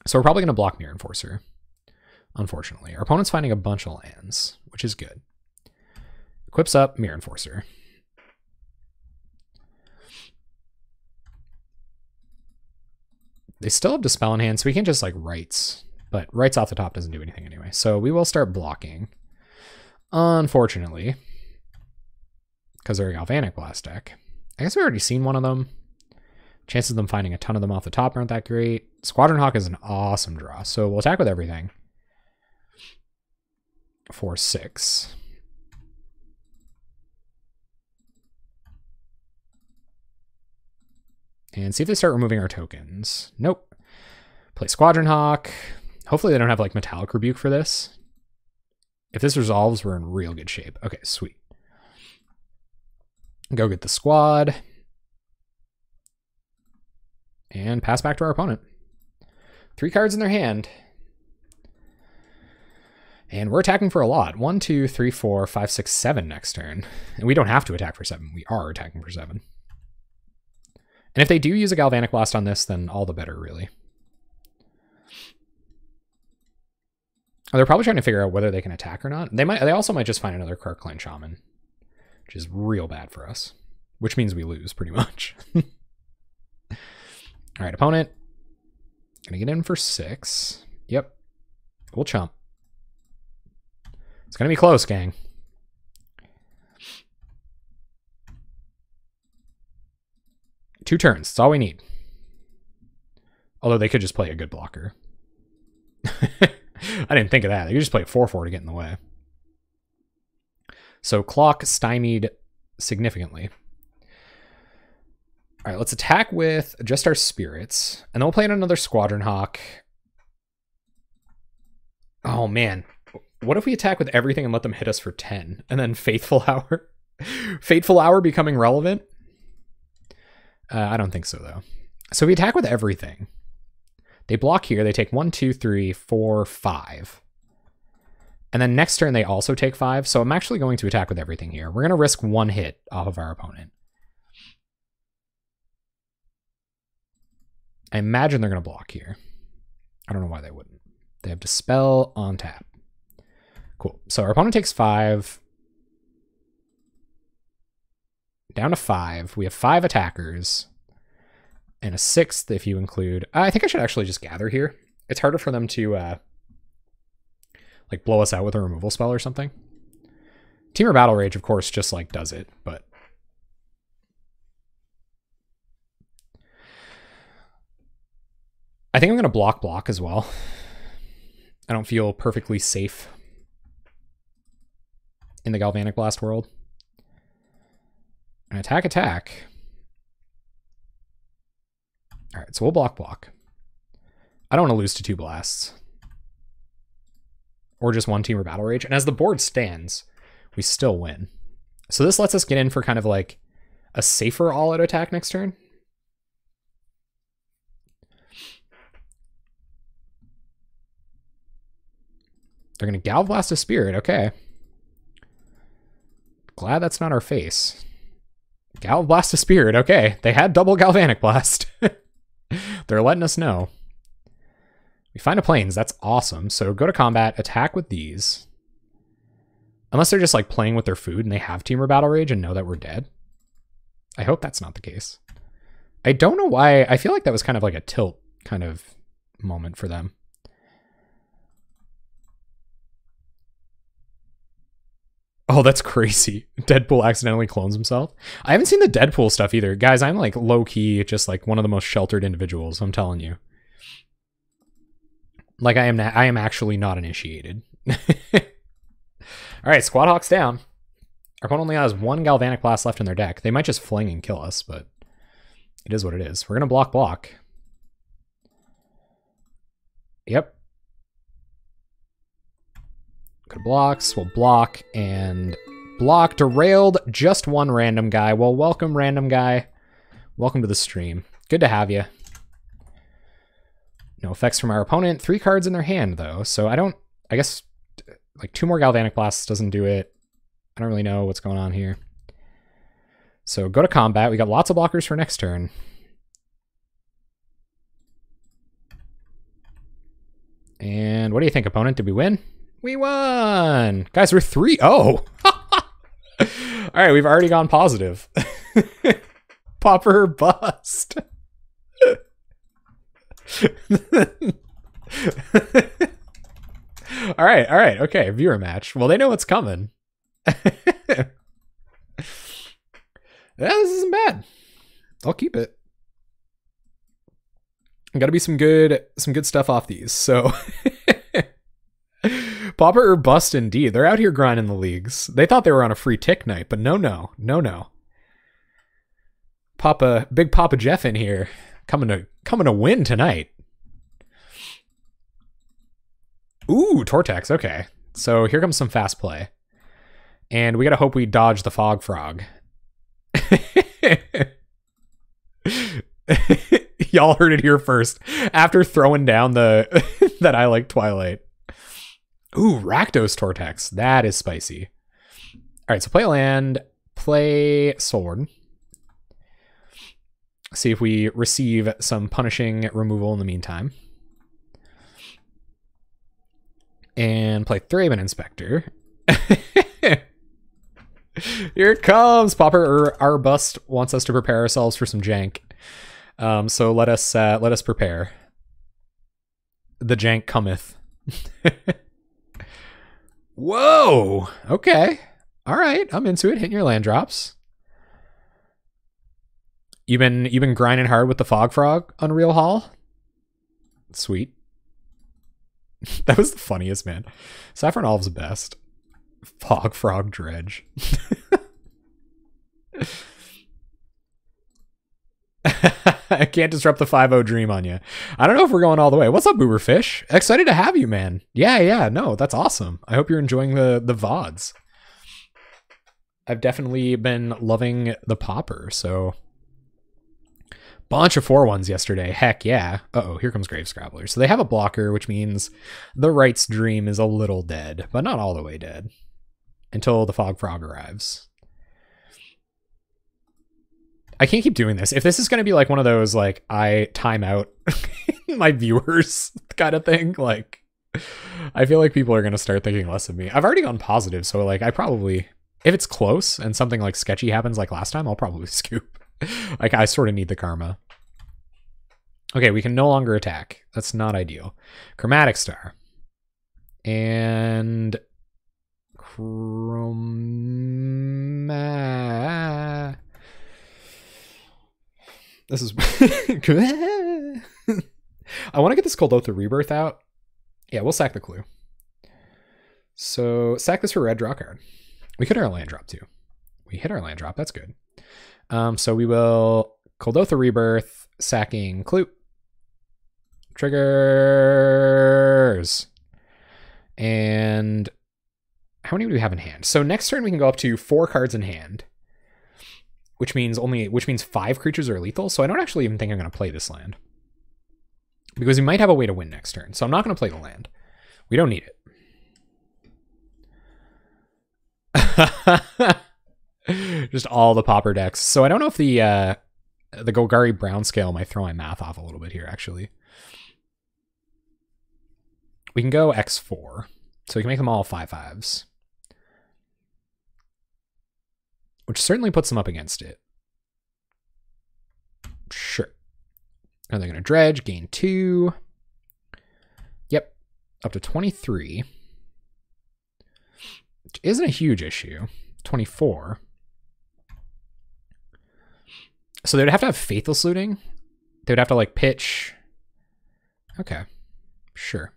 So we're probably going to block Mirror Enforcer, unfortunately. Our opponent's finding a bunch of lands, which is good. Equips up Mirror Enforcer. They still have Dispel in hand, so we can just like Rites. But Rites off the top doesn't do anything anyway. So we will start blocking. Unfortunately. Because they're a Galvanic Blast deck. I guess we've already seen one of them. Chances of them finding a ton of them off the top aren't that great. Squadron Hawk is an awesome draw. So we'll attack with everything. For 6. And see if they start removing our tokens. Nope. Play Squadron Hawk. Hopefully they don't have like Metallic Rebuke for this. If this resolves, we're in real good shape. Okay, sweet. Go get the squad. And pass back to our opponent. 3 cards in their hand. And we're attacking for a lot. 1, 2, 3, 4, 5, 6, 7 next turn. And we don't have to attack for 7. We are attacking for 7. And if they do use a Galvanic Blast on this, then all the better, really. Oh, they're probably trying to figure out whether they can attack or not. They also might just find another Kirkland Shaman, which is real bad for us, which means we lose pretty much. All right, opponent. Gonna get in for 6. Yep. We'll chump. It's gonna be close, gang. Two turns. That's all we need. Although they could just play a good blocker. I didn't think of that. They could just play a 4/4 to get in the way. So clock stymied significantly. All right, let's attack with just our spirits. And then we'll play in another Squadron Hawk. Oh, man. What if we attack with everything and let them hit us for 10? And then Faithful Hour? Fateful Hour becoming relevant? I don't think so, though. So we attack with everything. They block here. They take 1, 2, 3, 4, 5. And then next turn, they also take 5. So I'm actually going to attack with everything here. We're going to risk 1 hit off of our opponent. I imagine they're going to block here. I don't know why they wouldn't. They have Dispel on tap. Cool. So our opponent takes 5. Down to 5. We have 5 attackers. And a 6th if you include... I think I should actually just gather here. It's harder for them to like blow us out with a removal spell or something. Temur Battle Rage, of course, just like does it, but... I think I'm going to block as well. I don't feel perfectly safe in the Galvanic Blast world. And attack. All right, so we'll block. I don't want to lose to 2 blasts. Or just 1 Temur Battle Rage. And as the board stands, we still win. So this lets us get in for kind of like a safer all-out attack next turn. They're going to Galvblast a Spirit. Okay. Glad that's not our face. Galvblast a Spirit. Okay. They had double Galvanic Blast. They're letting us know. We find a Plains. That's awesome. So go to combat, attack with these. Unless they're just like playing with their food and they have Temur Battle Rage and know that we're dead. I hope that's not the case. I don't know why. I feel like that was kind of like a tilt kind of moment for them. Oh, that's crazy. Deadpool accidentally clones himself. I haven't seen the Deadpool stuff either. Guys, I'm like low-key just like one of the most sheltered individuals, I'm telling you. Like I am actually not initiated. All right, Squad Hawks down. Our opponent only has 1 Galvanic Blast left in their deck. They might just fling and kill us, but it is what it is. We're going to block. Yep. Go to blocks. We'll block and block. Derailed just 1 random guy. Well, welcome, random guy. Welcome to the stream. Good to have you. No effects from our opponent. 3 cards in their hand, though. So I guess like 2 more Galvanic Blasts doesn't do it. I don't really know what's going on here. So go to combat. We got lots of blockers for next turn. And what do you think, opponent? Did we win? We won! Guys, we're 3-0. All right, we've already gone positive. Pauper bust. All right, okay, viewer match. Well, they know what's coming. Yeah, this isn't bad. I'll keep it. Gotta be some good stuff off these, so... Pauper or bust indeed. They're out here grinding the leagues. They thought they were on a free tick night, but no. Big Papa Jeff in here, coming to win tonight. Ooh, Tortex, okay. So here comes some fast play. And we gotta hope we dodge the Fog Frog. Y'all heard it here first. After throwing down the that I like Twilight. Ooh, Rakdos Tortex. That is spicy. All right, so play land, play sword. See if we receive some punishing removal in the meantime. And play Thraben Inspector. Here it comes. Pauper or Bust wants us to prepare ourselves for some jank. So let us prepare. The jank cometh. Whoa. Okay. All right. I'm into it. Hitting your land drops. You've been grinding hard with the Fog Frog, Unreal Hall. Sweet. That was the funniest, man. Saffron Olive's the best. Fog Frog Dredge. I can't disrupt the 5-0 dream on you. I don't know if we're going all the way. What's up, Booberfish? Excited to have you, man. Yeah, no, that's awesome. I hope you're enjoying the VODs. I've definitely been loving the Pauper, so... Bunch of 4-1s yesterday. Heck yeah. Uh-oh, here comes Grave Scrabbler. So they have a blocker, which means the Rites Dream is a little dead, but not all the way dead. Until the Fog Frog arrives. I can't keep doing this. If this is going to be like one of those, like, I time out my viewers kind of thing, like, I feel like people are going to start thinking less of me. I've already gone positive, so, like, I probably, if it's close and something, like, sketchy happens like last time, I'll probably scoop. Like, I sort of need the karma. Okay, we can no longer attack. That's not ideal. Chromatic Star. And... This is... I want to get this Coldotha Rebirth out. Yeah, we'll sack the clue. So, sack this for red, draw card. We hit our land drop, too. We hit our land drop. That's good. So we will Coldotha Rebirth, sacking Clue. Triggers. And how many do we have in hand? So next turn we can go up to 4 cards in hand, which means 5 creatures are lethal. So I don't actually even think I'm going to play this land, because we might have a way to win next turn. So I'm not going to play the land. We don't need it. Just all the Pauper decks. So I don't know if the Golgari Brown Scale might throw my math off a little bit here, actually. We can go X4. So we can make them all 5/5s. Which certainly puts them up against it. Sure. And they're going to dredge, gain 2. Yep. Up to 23. Which isn't a huge issue. 24. So they would have to have Faithless Looting. They would have to like pitch. Okay. Sure.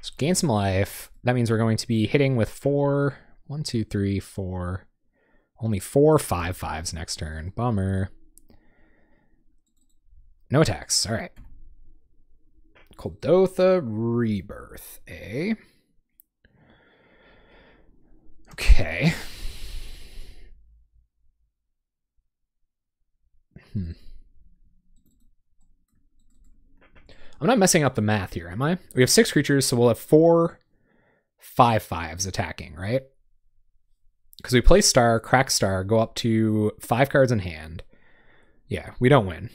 So gain some life. That means we're going to be hitting with 4. 1, 2, 3, 4. Only 4 5/5s next turn. Bummer. No attacks. All right. Kuldotha Rebirth, eh? Okay. I'm not messing up the math here, am I? We have 6 creatures, so we'll have 4 5/5s attacking, right? Because we play Star, crack Star, go up to 5 cards in hand. Yeah, we don't win.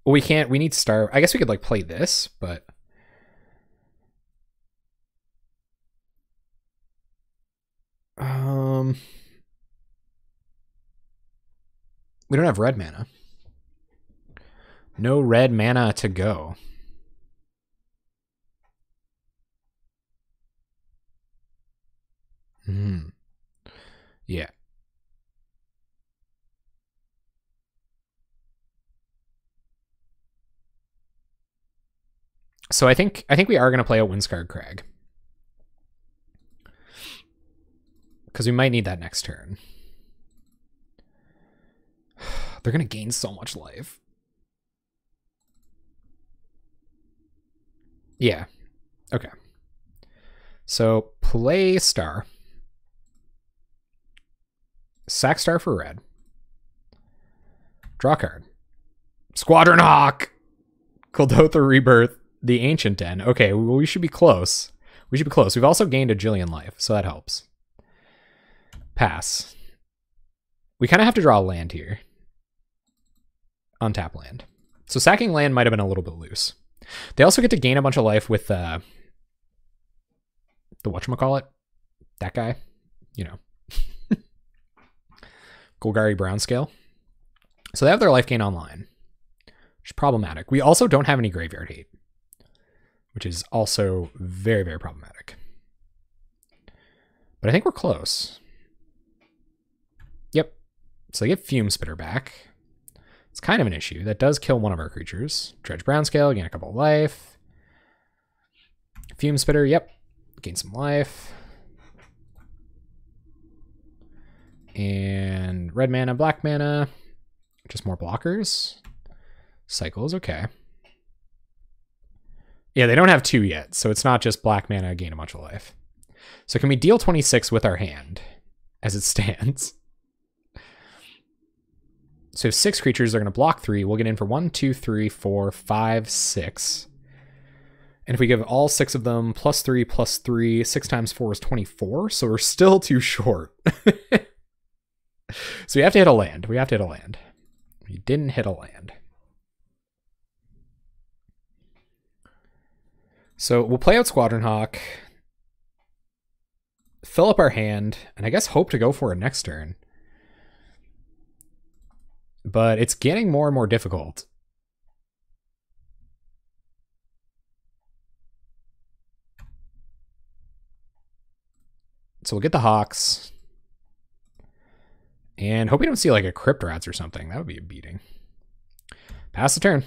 Well, we can't. We need Star. I guess we could like play this, but we don't have red mana. No red mana to go. Yeah. So I think we are going to play a Windscarred Crag, because we might need that next turn. They're going to gain so much life. Yeah. Okay. So play Star. Sack Star for red. Draw card. Squadron Hawk! Kuldotha Rebirth. The Ancient Den. Okay, well, we should be close. We should be close. We've also gained a Jillion life, so that helps. Pass. We kind of have to draw a land here. Untap land. So sacking land might have been a little bit loose. They also get to gain a bunch of life with the whatchamacallit? That guy. You know. Golgari Brown Scale. So they have their life gain online, which is problematic. We also don't have any graveyard hate, which is also very, very problematic. But I think we're close. Yep. So they get Fume Spitter back. It's kind of an issue. That does kill one of our creatures. Dredge Brown Scale, gain a couple of life. Fume Spitter, yep. Gain some life. And red mana, black mana. Just more blockers. Cycle is okay. Yeah, they don't have 2 yet, so it's not just black mana, gain a bunch of life. So can we deal 26 with our hand as it stands? So we have 6 creatures, they're going to block 3. We'll get in for 1, 2, 3, 4, 5, 6. And if we give all 6 of them +3, 6 times 4 is 24, so we're still too short. So we have to hit a land. We have to hit a land. We didn't hit a land. So we'll play out Squadron Hawk, fill up our hand, and I guess hope to go for it next turn. But it's getting more and more difficult. So we'll get the Hawks. And hope we don't see like a Crypt Rats or something. That would be a beating. Pass the turn.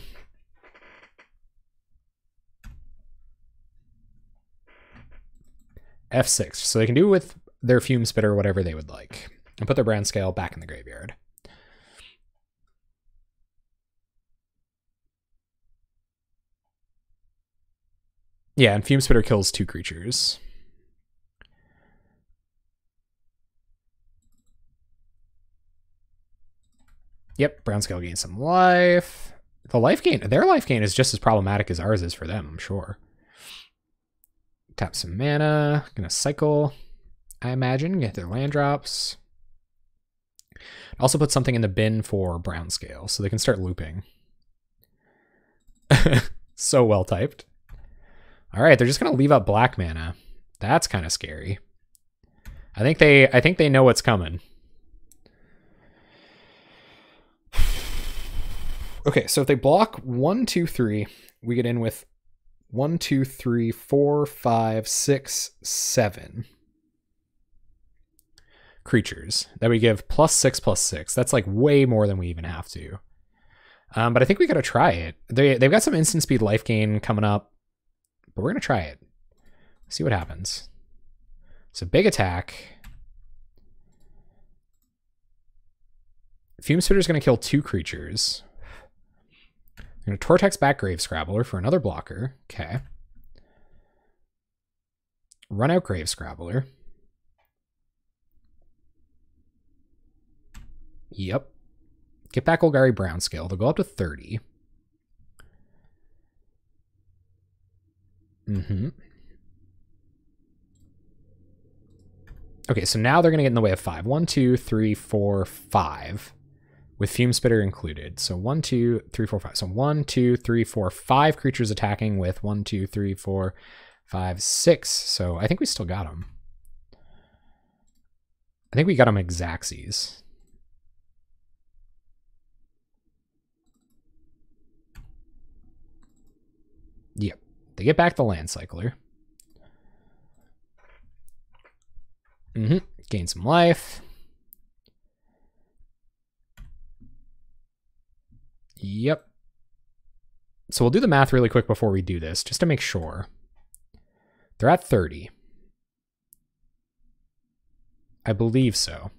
F6. So they can do with their Fume Spitter whatever they would like. And put their Brand Scale back in the graveyard. Yeah, and Fume Spitter kills 2 creatures. Yep, brown scale gains some life. The life gain, their life gain is just as problematic as ours is for them, I'm sure. Tap some mana, gonna cycle, I imagine, get their land drops. Also put something in the bin for brown scale so they can start looping. So well typed. All right, they're just gonna leave up black mana. That's kind of scary. I think they know what's coming. Okay, so if they block 1, 2, 3, we get in with 1, 2, 3, 4, 5, 6, 7 creatures that we give +6/+6. That's like way more than we even have to. But I think we gotta try it. They've got some instant speed life gain coming up, but we're gonna try it. See what happens. So big attack. Fume Spitter's gonna kill 2 creatures. I'm going to Tortex back Grave Scrabbler for another blocker. Okay. Run out Grave Scrabbler. Yep. Get back Golgari Brown Scale. They'll go up to 30. Okay, so now they're going to get in the way of 5. 1, 2, 3, 4, 5. With Fume Spitter included. So 1, 2, 3, 4, 5. So 1, 2, 3, 4, 5 creatures attacking with 1, 2, 3, 4, 5, 6. So I think we still got them. I think we got them Exacxies. Yep. They get back the Land Cycler. Gain some life. Yep. So we'll do the math really quick before we do this, just to make sure. They're at 30. I believe so.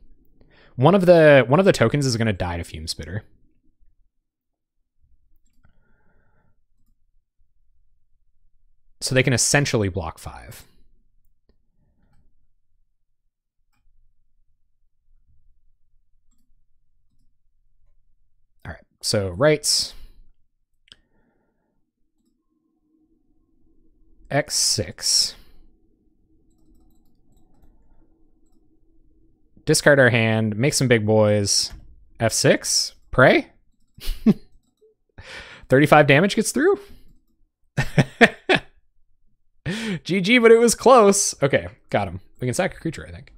One of the tokens is going to die to Fume Spitter. So they can essentially block 5. All right. So rights. X6. Discard our hand, make some big boys. F6, pray. 35 damage gets through. GG, but it was close. Okay, got him. We can sack a creature, I think.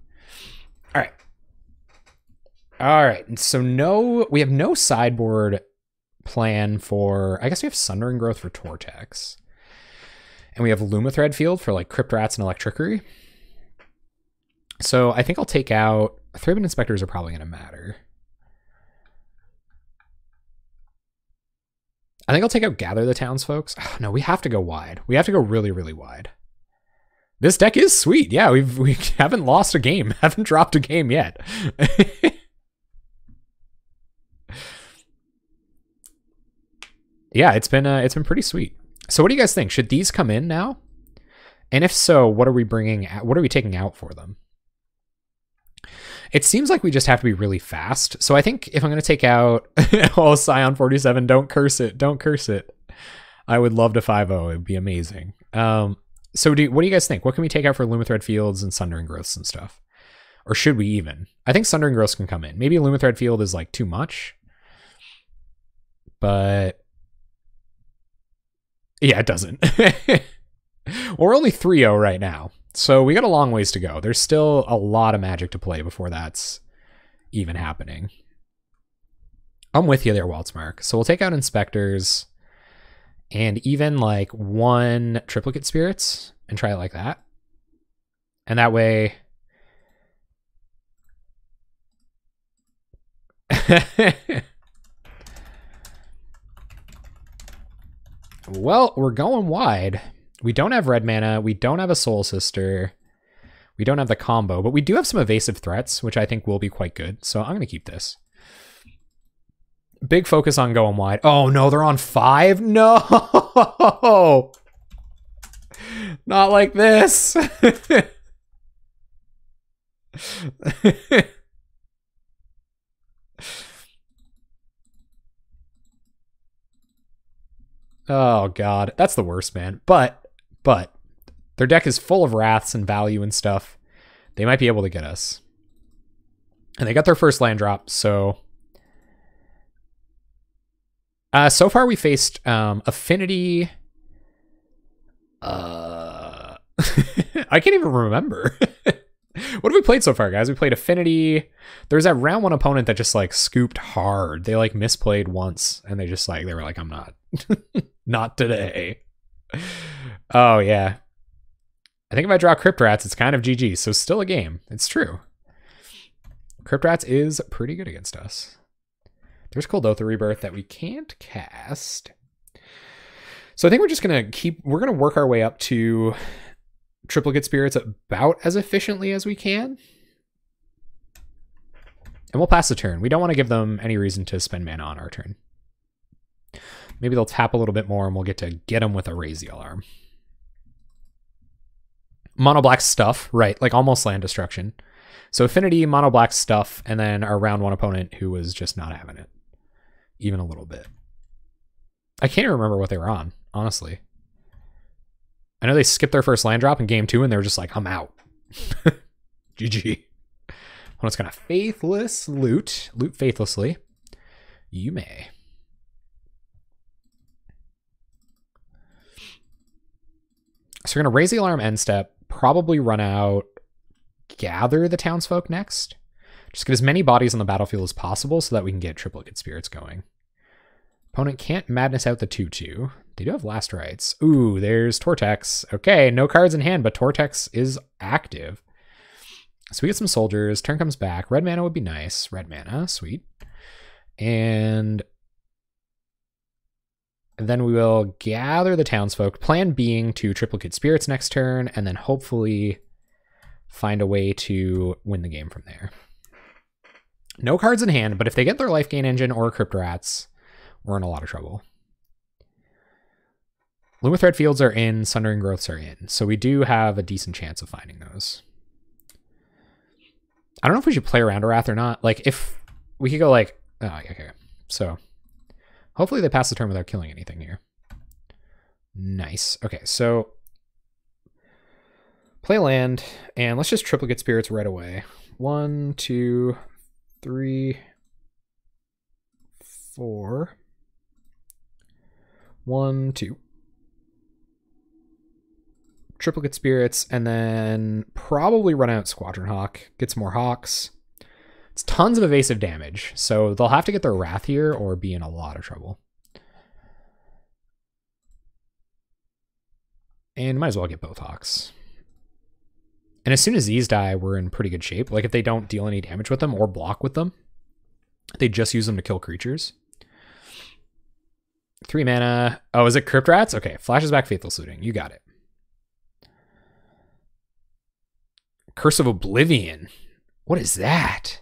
All right. All right, so we have no sideboard plan for, I guess we have Sundering Growth for Tortex. And we have Lumathread Field for like Crypt Rats and Electrickery. So I think I'll take out, Thraben Inspectors are probably going to matter. I think I'll take out Gather the Townsfolks. Oh, no, we have to go wide. We have to go really, really wide. This deck is sweet. Yeah, we haven't lost a game. Haven't dropped a game yet. Yeah, it's been pretty sweet. So what do you guys think? Should these come in now? And if so, what are we taking out for them? It seems like we just have to be really fast. So I think if I'm going to take out oh, Scion 47, don't curse it. Don't curse it. I would love to 5-0. It would be amazing. So what do you guys think? What can we take out for Lumathread Fields and Sundering Growths and stuff? Or should we even? I think Sundering Growths can come in. Maybe Lumathread Field is like too much. But yeah, it doesn't. We're only 3-0 right now. So we got a long ways to go. There's still a lot of Magic to play before that's even happening. I'm with you there, Waltzmark. So we'll take out Inspectors and even like 1 Triplicate Spirits and try it like that. And that way... Well, we're going wide. We don't have red mana. We don't have a Soul Sister. We don't have the combo, but we do have some evasive threats, which I think will be quite good. So I'm going to keep this. Big focus on going wide. Oh, no, they're on 5? No! Not like this. Oh god, that's the worst, man. But their deck is full of wraths and value and stuff. They might be able to get us. And they got their first land drop, so so far we faced Affinity. I can't even remember. What have we played so far, guys? We played Affinity. There's that round one opponent that just like scooped hard. They like misplayed once and they were like, I'm not. Not today. Oh yeah. I think if I draw Crypt Rats, it's kind of GG. So still a game. It's true. Crypt Rats is pretty good against us. There's Coldotha Rebirth that we can't cast. So I think we're just going to we're going to work our way up to Triplicate Spirits about as efficiently as we can. And we'll pass the turn. We don't want to give them any reason to spend mana on our turn. Maybe they'll tap a little bit more and we'll get to get them with a Raise the Alarm. Mono black stuff, right, like almost land destruction. So Affinity, mono black stuff, and then our round one opponent who was just not having it. Even a little bit. I can't even remember what they were on, honestly. I know they skipped their first land drop in game 2 and they were just like, I'm out. GG. Opponent's gonna faithless loot faithlessly. You may. So we're going to Raise the Alarm end step, probably run out, gather the townsfolk next. Just get as many bodies on the battlefield as possible so that we can get Triplicate Spirits going. Opponent can't Madness out the 2/2. They do have Last Rites. Ooh, there's Tortex. Okay, no cards in hand, but Tortex is active. So we get some soldiers. Turn comes back. Red mana would be nice. Red mana, sweet. And then we will gather the townsfolk. Plan being to Triplicate Spirits next turn, and then hopefully find a way to win the game from there. No cards in hand, but if they get their Life Gain Engine or Crypt Rats, we're in a lot of trouble. Lumathread Fields are in, Sundering Growths are in, so we do have a decent chance of finding those. I don't know if we should play around a Wrath or not. Like, if we could go like, oh, okay, so hopefully they pass the turn without killing anything here. Nice. Okay, so play land, and let's just Triplicate Spirits right away. 1, 2, 3, 4. 1, 2. Triplicate Spirits, and then probably run out Squadron Hawk. Get some more Hawks. It's tons of evasive damage, so they'll have to get their Wrath here or be in a lot of trouble. And might as well get both Hawks. And as soon as these die, we're in pretty good shape. Like if they don't deal any damage with them or block with them, they just use them to kill creatures. 3 mana. Oh, is it Crypt Rats? Okay, flashes back Faithless Looting. You got it. Curse of Oblivion. What is that?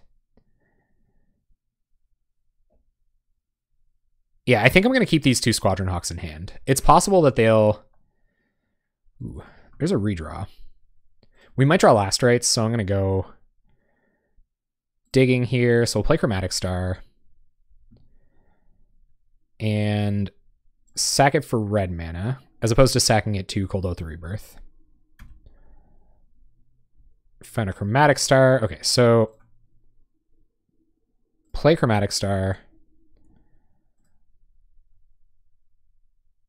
Yeah, I think I'm going to keep these 2 Squadron Hawks in hand. It's possible that they'll... Ooh, there's a redraw. We might draw Last Rites, so I'm going to go digging here. So we'll play Chromatic Star. And sack it for red mana, as opposed to sacking it to Coldotha Rebirth. Find a Chromatic Star. Okay, so play Chromatic Star.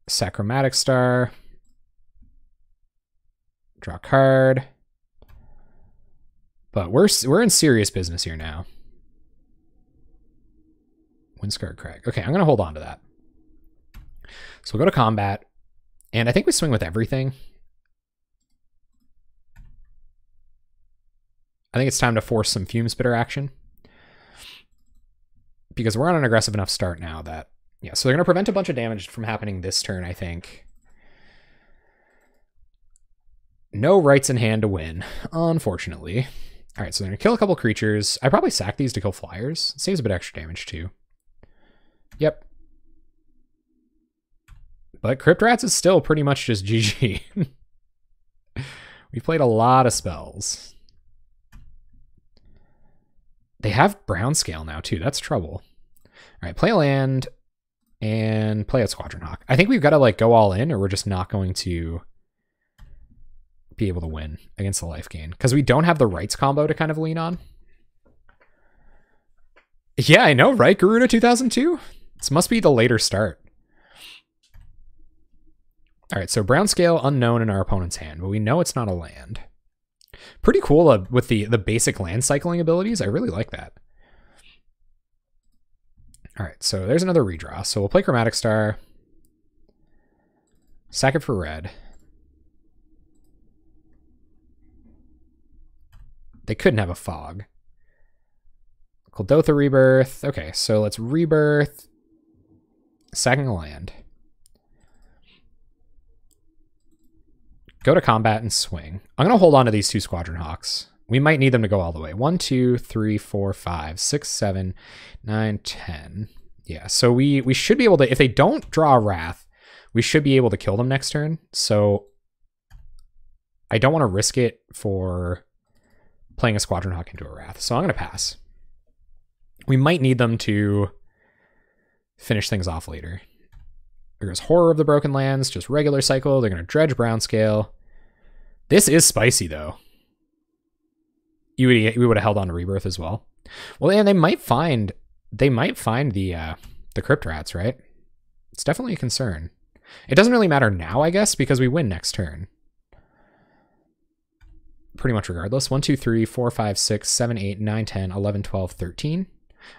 Sack Chromatic Star. Draw a card. But we're in serious business here now. Windscarred Crag. Okay, I'm going to hold on to that. So we'll go to combat. And I think we swing with everything. I think it's time to force some Fume Spitter action. Because we're on an aggressive enough start now that... Yeah, so they're going to prevent a bunch of damage from happening this turn, I think. No rights in hand to win, unfortunately. All right, so they're going to kill a couple creatures. I probably sack these to kill flyers. It saves a bit extra damage, too. Yep. But Crypt Rats is still pretty much just GG. We played a lot of spells. They have brown scale now too. That's trouble. All right, play a land and play a Squadron Hawk. I think we've got to like go all in, or we're just not going to be able to win against the life gain because we don't have the rights combo to kind of lean on. Yeah, I know, right? Garuda 2002? This must be the later start. All right, so brown scale unknown in our opponent's hand, but we know it's not a land. Pretty cool with the basic land cycling abilities. I really like that. All right, so there's another redraw. So we'll play Chromatic Star. Sack it for red. They couldn't have a fog. Kuldotha Rebirth. Okay, so let's rebirth. Sacking a land. Go to combat and swing. I'm going to hold on to these two Squadron Hawks. We might need them to go all the way. 1, 2, 3, 4, 5, 6, 7, 9, 10. Yeah, so we should be able to, if they don't draw a Wrath, we should be able to kill them next turn. So I don't want to risk it for playing a Squadron Hawk into a Wrath. So I'm going to pass. We might need them to finish things off later. There goes Horror of the Broken Lands, just regular cycle. They're going to dredge brown scale. This is spicy, though. We would have held on to Rebirth as well. Well, and they might find the Crypt Rats, right? It's definitely a concern. It doesn't really matter now, I guess, because we win next turn. Pretty much regardless. 1, 2, 3, 4, 5, 6, 7, 8, 9, 10, 11, 12, 13.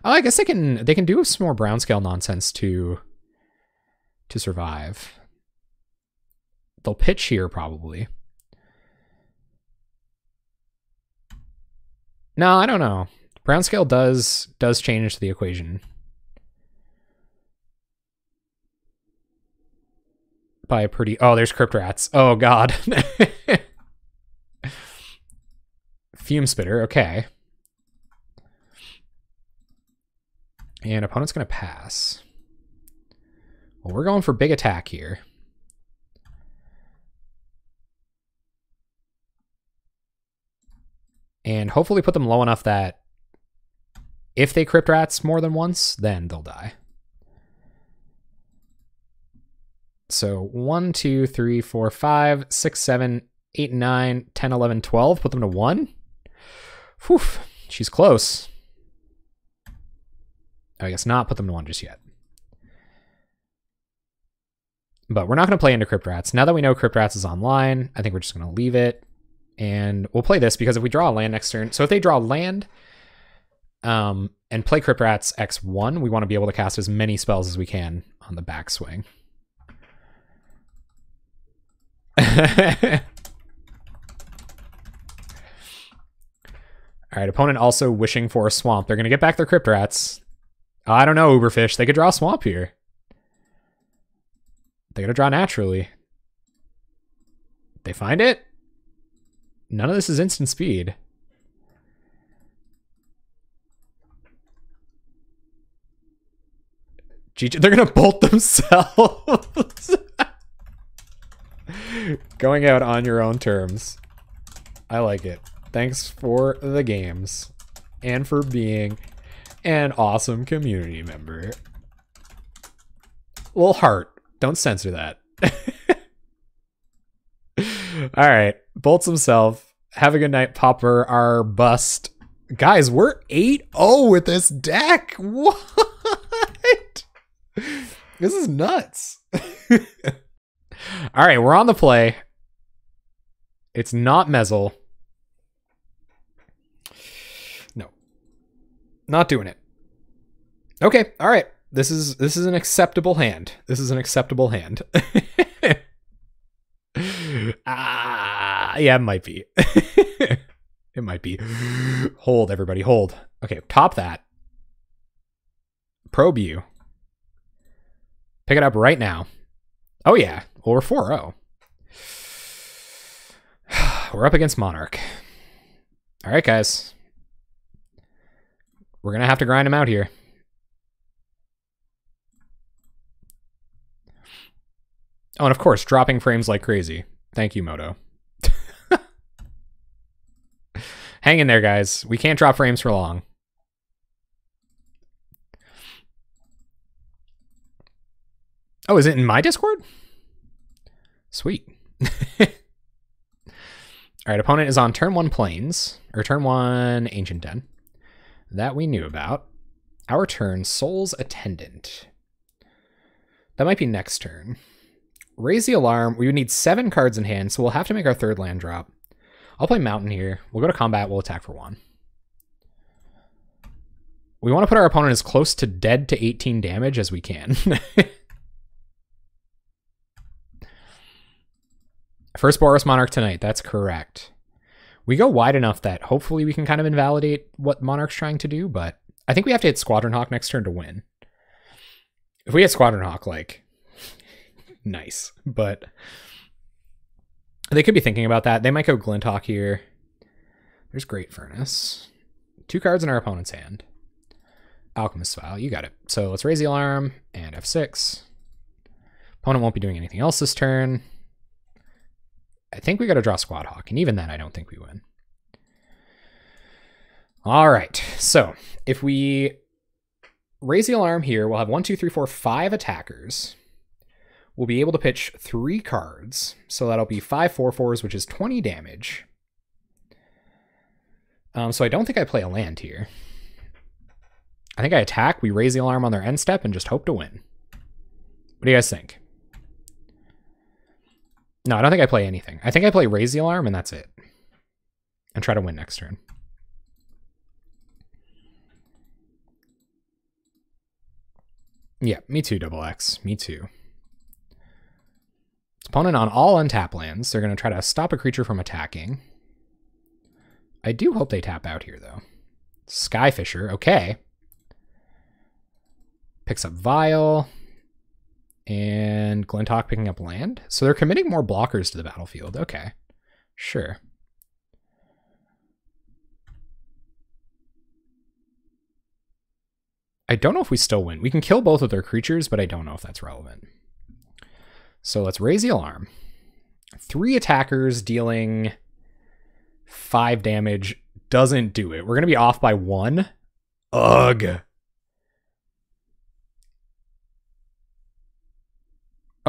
Oh, I guess they can do some more brown scale nonsense to survive. They'll pitch here probably. No, I don't know. Brown scale does change the equation by a pretty. Oh, there's Crypt Rats. Oh God. Fume Spitter. Okay. And opponent's gonna pass. Well, we're going for big attack here. And hopefully put them low enough that if they Crypt Rats more than once, then they'll die. So 1, 2, 3, 4, 5, 6, 7, 8, 9, 10, 11, 12. Put them to 1. Whew, she's close. I guess not put them to 1 just yet. But we're not going to play into Crypt Rats. Now that we know Crypt Rats is online, I think we're just going to leave it. And we'll play this because if we draw a land next turn, so if they draw land and play Crypt Rats X1, we want to be able to cast as many spells as we can on the backswing. All right, opponent also wishing for a swamp. They're going to get back their Crypt Rats. I don't know, Uberfish. They could draw a swamp here. They got to draw naturally. They find it. None of this is instant speed. GG, they're gonna bolt themselves. Going out on your own terms. I like it. Thanks for the games and for being an awesome community member. Little heart. Don't censor that. All right. Bolts himself. Have a good night, Pauper. Our bust. Guys, we're 8-0 with this deck. What? This is nuts. All right, we're on the play. It's not Mezzle. No. Not doing it. Okay, all right. This is an acceptable hand. This is an acceptable hand. Yeah, it might be. It might be. Hold, everybody, hold. Okay, top that. Probe you. Pick it up right now. Oh, yeah. Well, we're 4-0. We're up against Monarch. All right, guys. We're going to have to grind him out here. Oh, and of course, dropping frames like crazy. Thank you, Moto. Hang in there, guys. We can't drop frames for long. Oh, is it in my Discord? Sweet. All right, opponent is on turn 1 Plains, or turn 1 Ancient Den. That we knew about. Our turn, Soul's Attendant. That might be next turn. Raise the Alarm. We would need 7 cards in hand, so we'll have to make our 3rd land drop. I'll play Mountain here. We'll go to combat. We'll attack for 1. We want to put our opponent as close to dead to 18 damage as we can. First Boros Monarch tonight. That's correct. We go wide enough that hopefully we can kind of invalidate what Monarch's trying to do, but I think we have to hit Squadron Hawk next turn to win. If we hit Squadron Hawk, like, nice. But they could be thinking about that. They might go Glint Hawk here. There's Great Furnace. 2 cards in our opponent's hand. Alchemist's Vial, you got it. So let's raise the alarm and F6. Opponent won't be doing anything else this turn. I think we got to draw Squad Hawk, and even then I don't think we win. All right, so if we raise the alarm here, we'll have 1, 2, 3, 4, 5 attackers. We'll be able to pitch 3 cards, so that'll be 5 4/4s, which is 20 damage. So I don't think I play a land here. I think I attack, we raise the alarm on their end step, and just hope to win. What do you guys think? No, I don't think I play anything. I think I play raise the alarm, and that's it. And try to win next turn. Yeah, me too, Double X. Me too. Opponent on all untap lands. They're going to try to stop a creature from attacking. I do hope they tap out here, though. Skyfisher, okay. Picks up Vial. And Glinthawk picking up land. So they're committing more blockers to the battlefield. Okay, sure. I don't know if we still win. We can kill both of their creatures, but I don't know if that's relevant. So let's raise the alarm. 3 attackers dealing 5 damage doesn't do it. We're going to be off by 1. Ugh.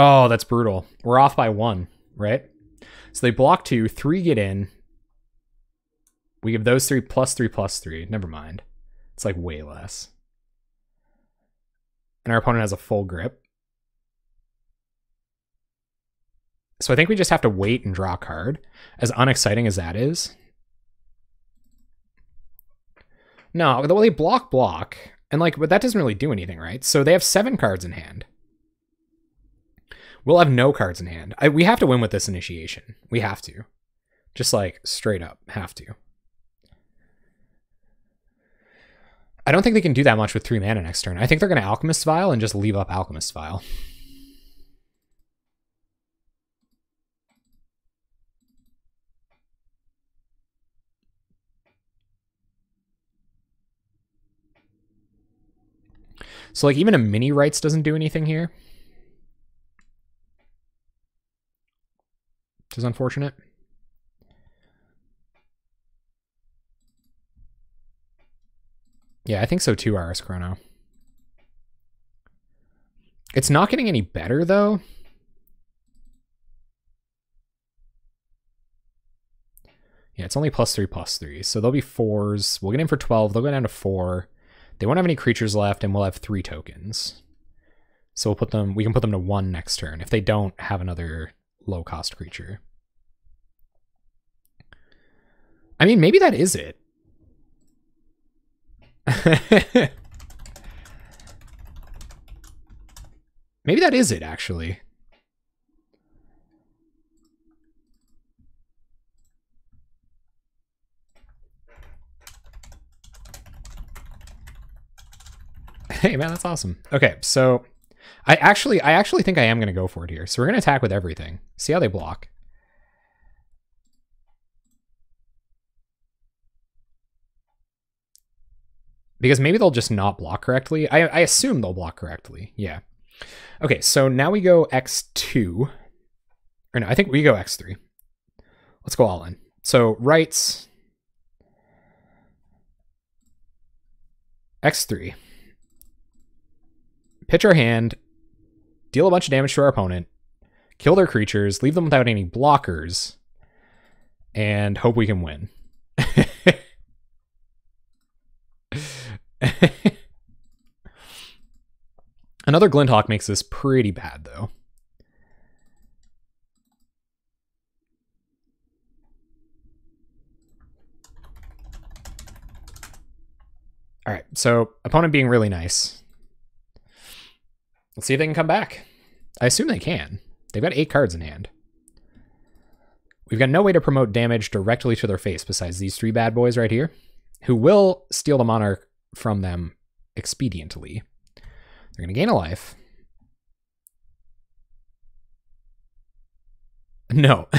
Oh, that's brutal. We're off by 1, right? So they block 2, 3 get in. We give those 3 +3 +3. Never mind. It's like way less. And our opponent has a full grip. So I think we just have to wait and draw a card. As unexciting as that is. No, well, they block. And like, but that doesn't really do anything, right? So they have 7 cards in hand. We'll have no cards in hand. We have to win with this initiation. We have to. Just like straight up. Have to. I don't think they can do that much with 3 mana next turn. I think they're going to Alchemist Vial and just leave up Alchemist Vial. So like even a mini Rites doesn't do anything here. Which is unfortunate. Yeah, I think so too, Aris Chrono. It's not getting any better though. Yeah, it's only +3 +3. So they'll be 4s. We'll get in for 12. They'll go down to 4. They won't have any creatures left, and we'll have 3 tokens. So we can put them to 1 next turn if they don't have another low-cost creature. I mean, maybe that is it. Maybe that is it, actually. Hey man, that's awesome. Okay, so I actually think I am gonna go for it here. So we're gonna attack with everything. See how they block. Because maybe they'll just not block correctly. I assume they'll block correctly. Yeah. Okay, so now we go X2. Or no, I think we go X3. Let's go all in. So Rites. X3. Pitch our hand, deal a bunch of damage to our opponent, kill their creatures, leave them without any blockers, and hope we can win. Another Glinthawk makes this pretty bad, though. All right, so opponent being really nice. Let's see if they can come back. I assume they can. They've got 8 cards in hand. We've got no way to promote damage directly to their face besides these 3 bad boys right here, who will steal the Monarch from them expediently. They're going to gain a life. No.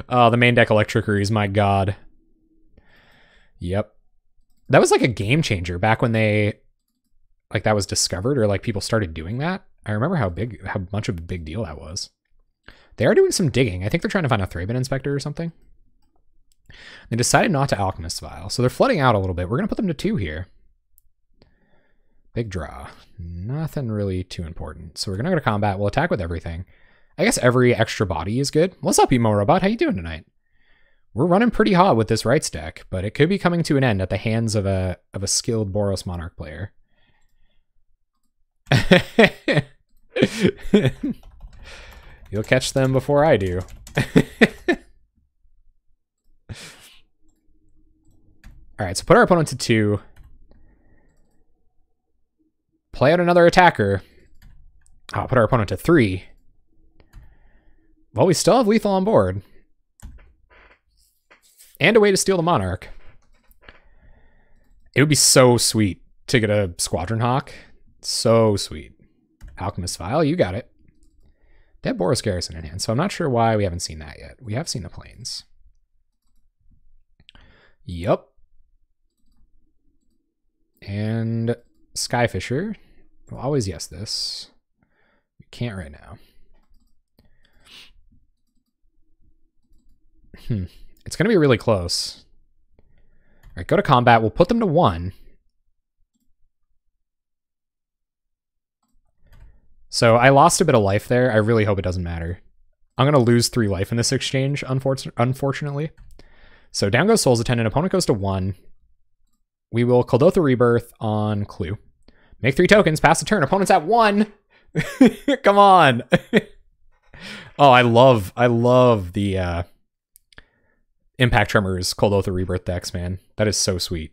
Oh, the main deck Electrickeries, my god. Yep. That was like a game changer back when they, like, that was discovered or like people started doing that. I remember how much of a big deal that was. They are doing some digging. I think they're trying to find a Thraben Inspector or something. They decided not to Alchemist Vial, so they're flooding out a little bit. We're going to put them to 2 here. Big draw. Nothing really too important. So we're going to go to combat. We'll attack with everything. I guess every extra body is good. What's up, Emo Robot? How you doing tonight? We're running pretty hot with this Rites deck, but it could be coming to an end at the hands of a skilled Boros Monarch player. You'll catch them before I do. All right, so put our opponent to 2. Play out another attacker. I'll put our opponent to 3. Well, we still have lethal on board. And a way to steal the Monarch. It would be so sweet to get a Squadron Hawk. So sweet. Alchemist Vial, you got it. They have Boros Garrison in hand, so I'm not sure why we haven't seen that yet. We have seen the planes. Yup. And Skyfisher. We'll always yes this. We can't right now. It's going to be really close. All right, go to combat. We'll put them to 1. So I lost a bit of life there. I really hope it doesn't matter. I'm going to lose 3 life in this exchange, unfortunately. So down goes Soul's Attendant. Opponent goes to 1. We will Kuldotha Rebirth on Clue. Make 3 tokens. Pass the turn. Opponent's at 1. Come on. Oh, I love the Impact Tremors Kuldotha Rebirth decks, man. That is so sweet.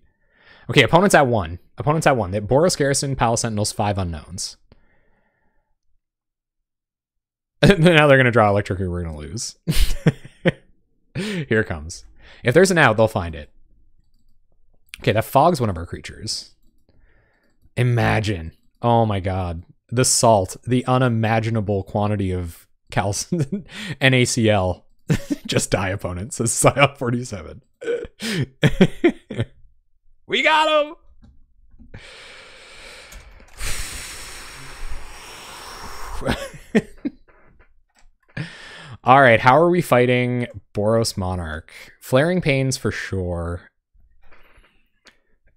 Okay, opponent's at 1. Opponent's at 1. They have Boros Garrison, Palace Sentinels, 5 unknowns. Now they're going to draw Electricity. We're going to lose. Here it comes. If there's an out, they'll find it. Okay, that fogs one of our creatures. Imagine. Oh my god. The salt. The unimaginable quantity of calcium. NaCl. Just die, opponent, says Psyop 47. We got him! All right, how are we fighting Boros Monarch? Flaring Pains for sure.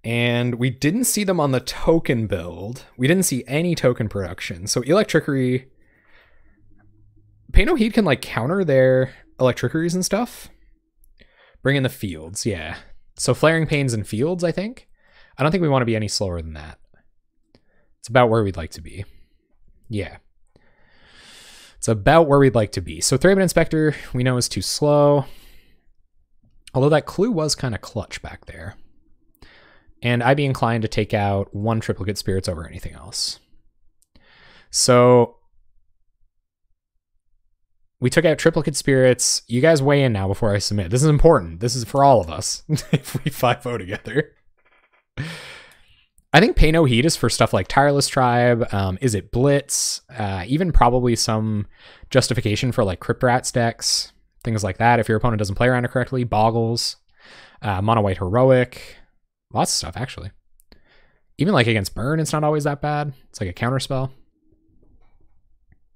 And we didn't see them on the token build. We didn't see any token production. So Electrickery... Pay No Heed can like counter their Electrickeries and stuff. Bring in the fields, yeah. So Flaring Pains and fields, I think. I don't think we want to be any slower than that. It's about where we'd like to be. Yeah. It's about where we'd like to be. So Thraben Inspector, we know, is too slow. Although that clue was kind of clutch back there. And I'd be inclined to take out 1 Triplicate Spirits over anything else. So we took out Triplicate Spirits. You guys weigh in now before I submit. This is important. This is for all of us if we 5-0 together. I think Pay No Heed is for stuff like Tireless Tribe. Is it Blitz? Even probably some justification for like Crypt Rats decks. Things like that. If your opponent doesn't play around it correctly. Boggles. Mono White Heroic. Lots of stuff, actually. Even like against Burn, it's not always that bad. It's like a counter spell.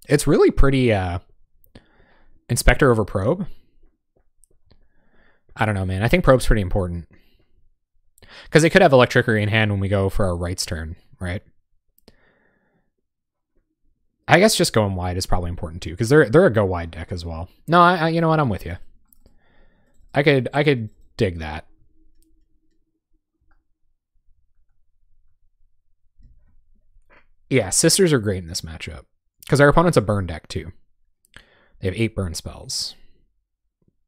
It's really pretty Inspector over Probe. I don't know, man. I think Probe's pretty important. Because they could have Electrickery in hand when we go for our Rites turn, right? I guess just going wide is probably important too, because they're a go wide deck as well. No, I you know what, I'm with you. I could dig that. Yeah, Sisters are great in this matchup because our opponent's a burn deck too. They have 8 burn spells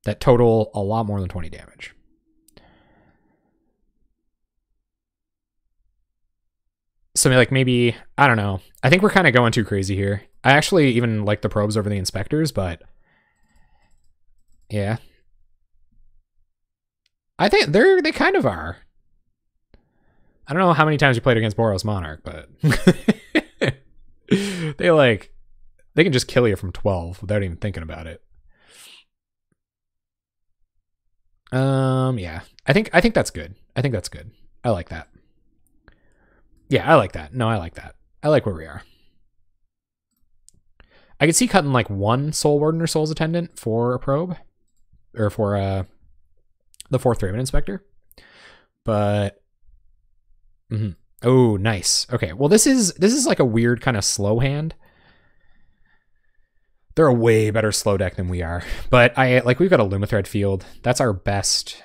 that total a lot more than 20 damage. So like maybe, I don't know. I think we're kind of going too crazy here. I actually even like the probes over the inspectors, but yeah. I think they kind of are. I don't know how many times you played against Boros Monarch, but they can just kill you from 12 without even thinking about it. Yeah. I think that's good. I think that's good. I like that. Yeah, I like that. No, I like that. I like where we are. I could see cutting like 1 Soul Warden or Soul's Attendant for a probe. Or for the 4th Raven Inspector. But oh, nice. Okay. Well, this is like a weird kind of slow hand. They're a way better slow deck than we are. But we've got a Lumathread Field. That's our best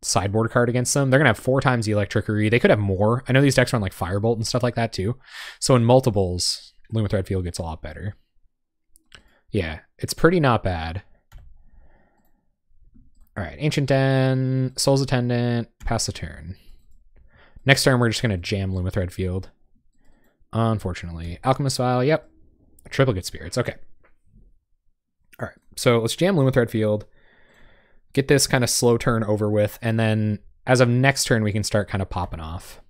sideboard card against them. They're gonna have 4 times the Electrickery. They could have more. I know these decks run like Firebolt and stuff like that too. So in multiples, Lumathread Field gets a lot better. Yeah, it's pretty not bad. All right, Ancient Den, Soul's Attendant, pass the turn. Next turn, we're just gonna jam Lumathread Field. Unfortunately, Alchemist Vial. Yep, Triplicate Spirits. Okay. All right, so let's jam Lumathread Field. Get this kind of slow turn over with, and then as of next turn, we can start kind of popping off.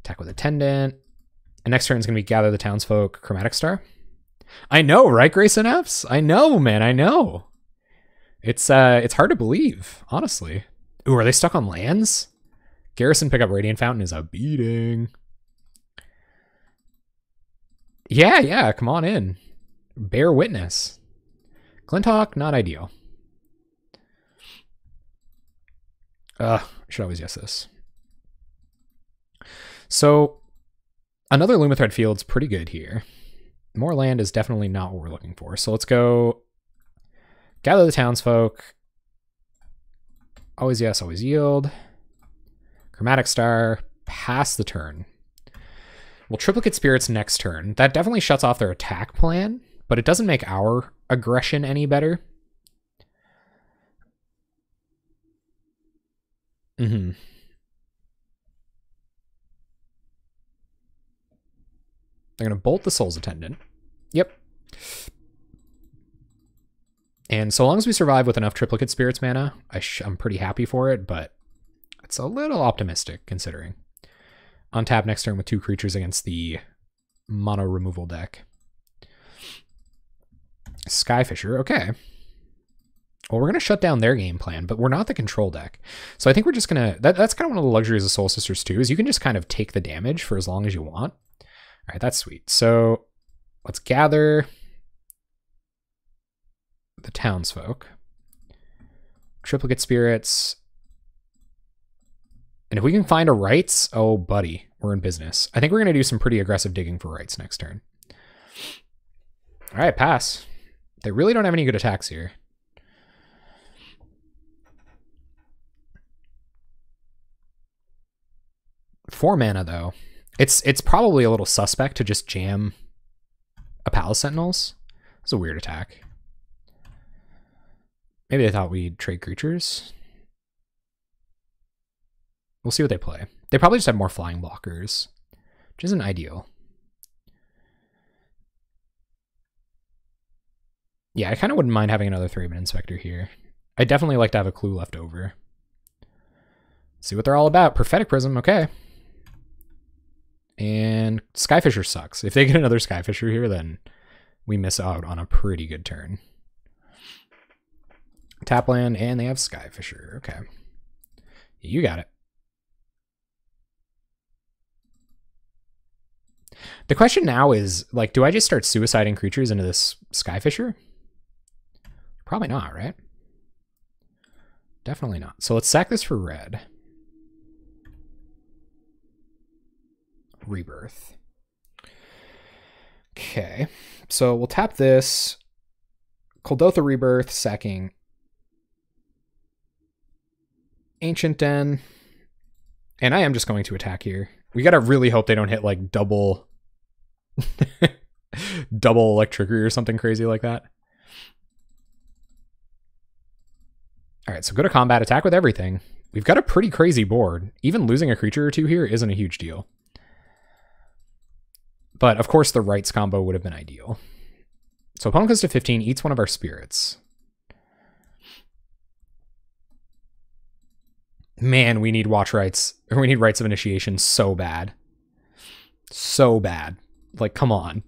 Attack with Attendant. And next turn is going to be Gather the Townsfolk, Chromatic Star. I know, right, Grayson F's? I know, man, I know. It's hard to believe, honestly. Ooh, are they stuck on lands? Garrison pick up Radiant Fountain is a beating. Yeah, come on in. Bear witness. Glinthawk, not ideal. Should always guess this. So another Lumathread Field's pretty good here. More land is definitely not what we're looking for. So let's go Gather the Townsfolk. Always yes, always yield. Chromatic Star, pass the turn. Well, Triplicate Spirits next turn. That definitely shuts off their attack plan, but it doesn't make our aggression any better. They're going to bolt the Soul's Attendant. Yep. And so long as we survive with enough Triplicate Spirits mana, I'm pretty happy for it, but it's a little optimistic considering. Untap next turn with 2 creatures against the mono removal deck. Skyfisher, okay. Well, we're going to shut down their game plan, but we're not the control deck. So I think we're just going to... That's kind of one of the luxuries of Soul Sisters too, is you can just kind of take the damage for as long as you want. All right, that's sweet. So let's gather the Townsfolk. Triplicate Spirits. And if we can find a Rites, oh, buddy, we're in business. I think we're going to do some pretty aggressive digging for Rites next turn. All right, pass. They really don't have any good attacks here. For mana, though, it's probably a little suspect to just jam a Palace Sentinels. It's a weird attack. Maybe they thought we'd trade creatures. We'll see what they play. They probably just have more flying blockers, which isn't ideal. Yeah, I kind of wouldn't mind having another 3-man Inspector here. I'd definitely like to have a clue left over. See what they're all about. Prophetic Prism, okay. And Skyfisher sucks. If they get another Skyfisher here, then we miss out on a pretty good turn. Tap land, and they have Skyfisher. Okay. You got it. The question now is, like, do I just start suiciding creatures into this Skyfisher? Probably not, right? Definitely not. So let's sack this for red. Rebirth. Okay. So we'll tap this. Kuldotha Rebirth, sacking Ancient Den. And I am just going to attack here. We gotta really hope they don't hit like double double electricity or something crazy like that. Alright, so go to combat, attack with everything. We've got a pretty crazy board. Even losing a creature or two here isn't a huge deal. But of course the Rites combo would have been ideal. So opponent goes to 15, eats one of our spirits. Man, we need Watch Rites, or we need Rites of Initiation so bad. So bad. Like, come on.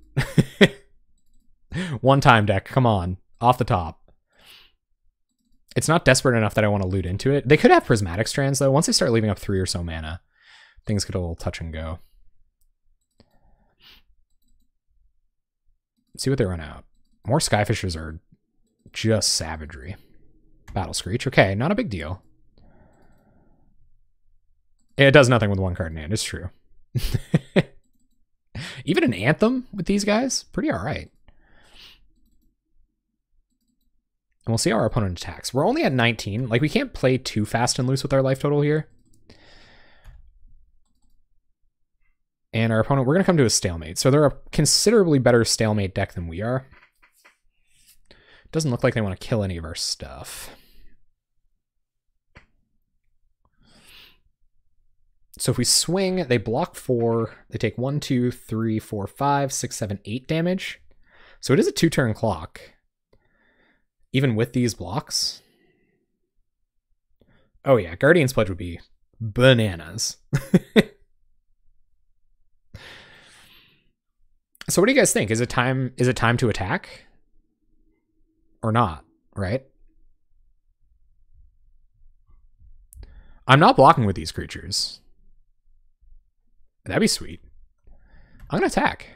One time deck, come on. Off the top. It's not desperate enough that I want to loot into it. They could have Prismatic Strands, though. Once they start leaving up 3 or so mana, things get a little touch and go. Let's see what they run out. More Skyfishers are just savagery. Battle Screech. Okay, not a big deal. It does nothing with one card in hand, it's true. Even an Anthem with these guys, pretty alright. And we'll see how our opponent attacks. We're only at 19. Like, we can't play too fast and loose with our life total here. And our opponent, we're going to come to a stalemate. So they're a considerably better stalemate deck than we are. Doesn't look like they want to kill any of our stuff. So if we swing, they block 4. They take 1, 2, 3, 4, 5, 6, 7, 8 damage. So it is a 2-turn clock. Even with these blocks. Oh yeah, Guardian's Pledge would be bananas. So what do you guys think? Is it time to attack? Or not, right? I'm not blocking with these creatures. That'd be sweet. I'm going to attack.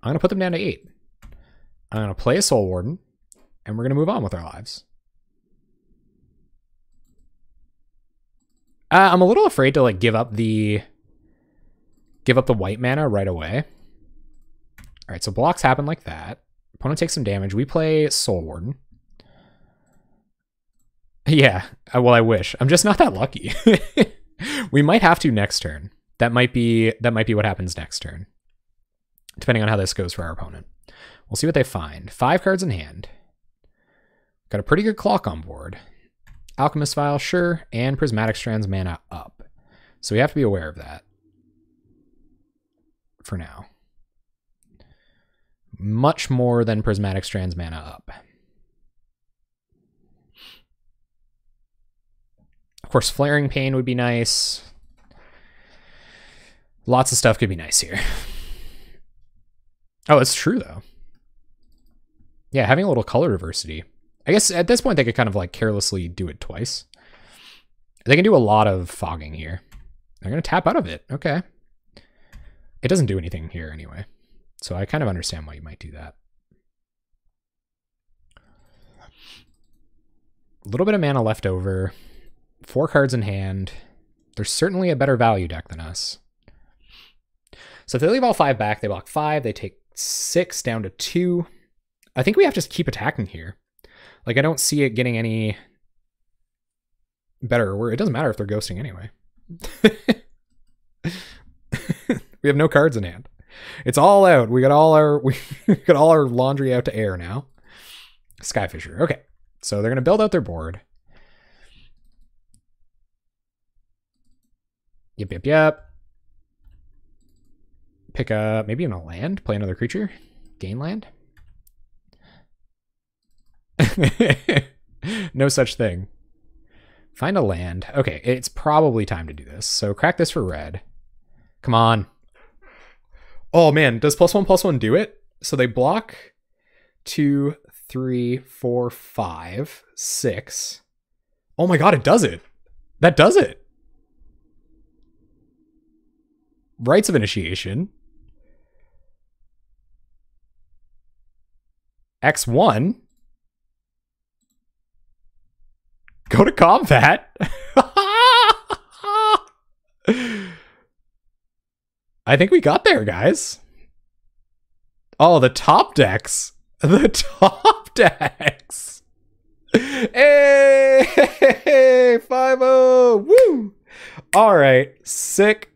I'm going to put them down to 8. I'm going to play a Soul Warden, and we're going to move on with our lives. I'm a little afraid to like give up the white mana right away. All right, so blocks happen like that. Opponent takes some damage. We play Soul Warden. Yeah, well, I wish. I'm just not that lucky. We might have to next turn. That might be what happens next turn, depending on how this goes for our opponent. We'll see what they find. 5 cards in hand. Got a pretty good clock on board. Alchemist Vial, sure, and Prismatic Strands mana up. So we have to be aware of that for now. Much more than Prismatic Strands mana up. Of course, Flaring Pain would be nice. Lots of stuff could be nice here. Oh, it's true, though. Yeah, having a little color diversity. I guess at this point, they could kind of like carelessly do it twice. They can do a lot of fogging here. They're going to tap out of it. Okay. It doesn't do anything here anyway. So I kind of understand why you might do that. A little bit of mana left over. 4 cards in hand. They're certainly a better value deck than us. So if they leave all 5 back, they block 5. They take 6 down to 2. I think we have to keep attacking here. Like, I don't see it getting any better. It doesn't matter if they're ghosting anyway. We have no cards in hand. It's all out. We got all our laundry out to air now. Skyfisher. Okay. So they're going to build out their board. Yep. Pick up maybe even a land, play another creature, gain land. No such thing. Find a land. Okay, it's probably time to do this. So crack this for red. Come on. Oh man, does +1/+1 do it? So they block 2, 3, 4, 5, 6. Oh my god, it does it. That does it. Rites of Initiation. X1. Go to combat. I think we got there, guys. Oh, the top decks. The top decks. Hey, 5-0. Woo. All right. Sick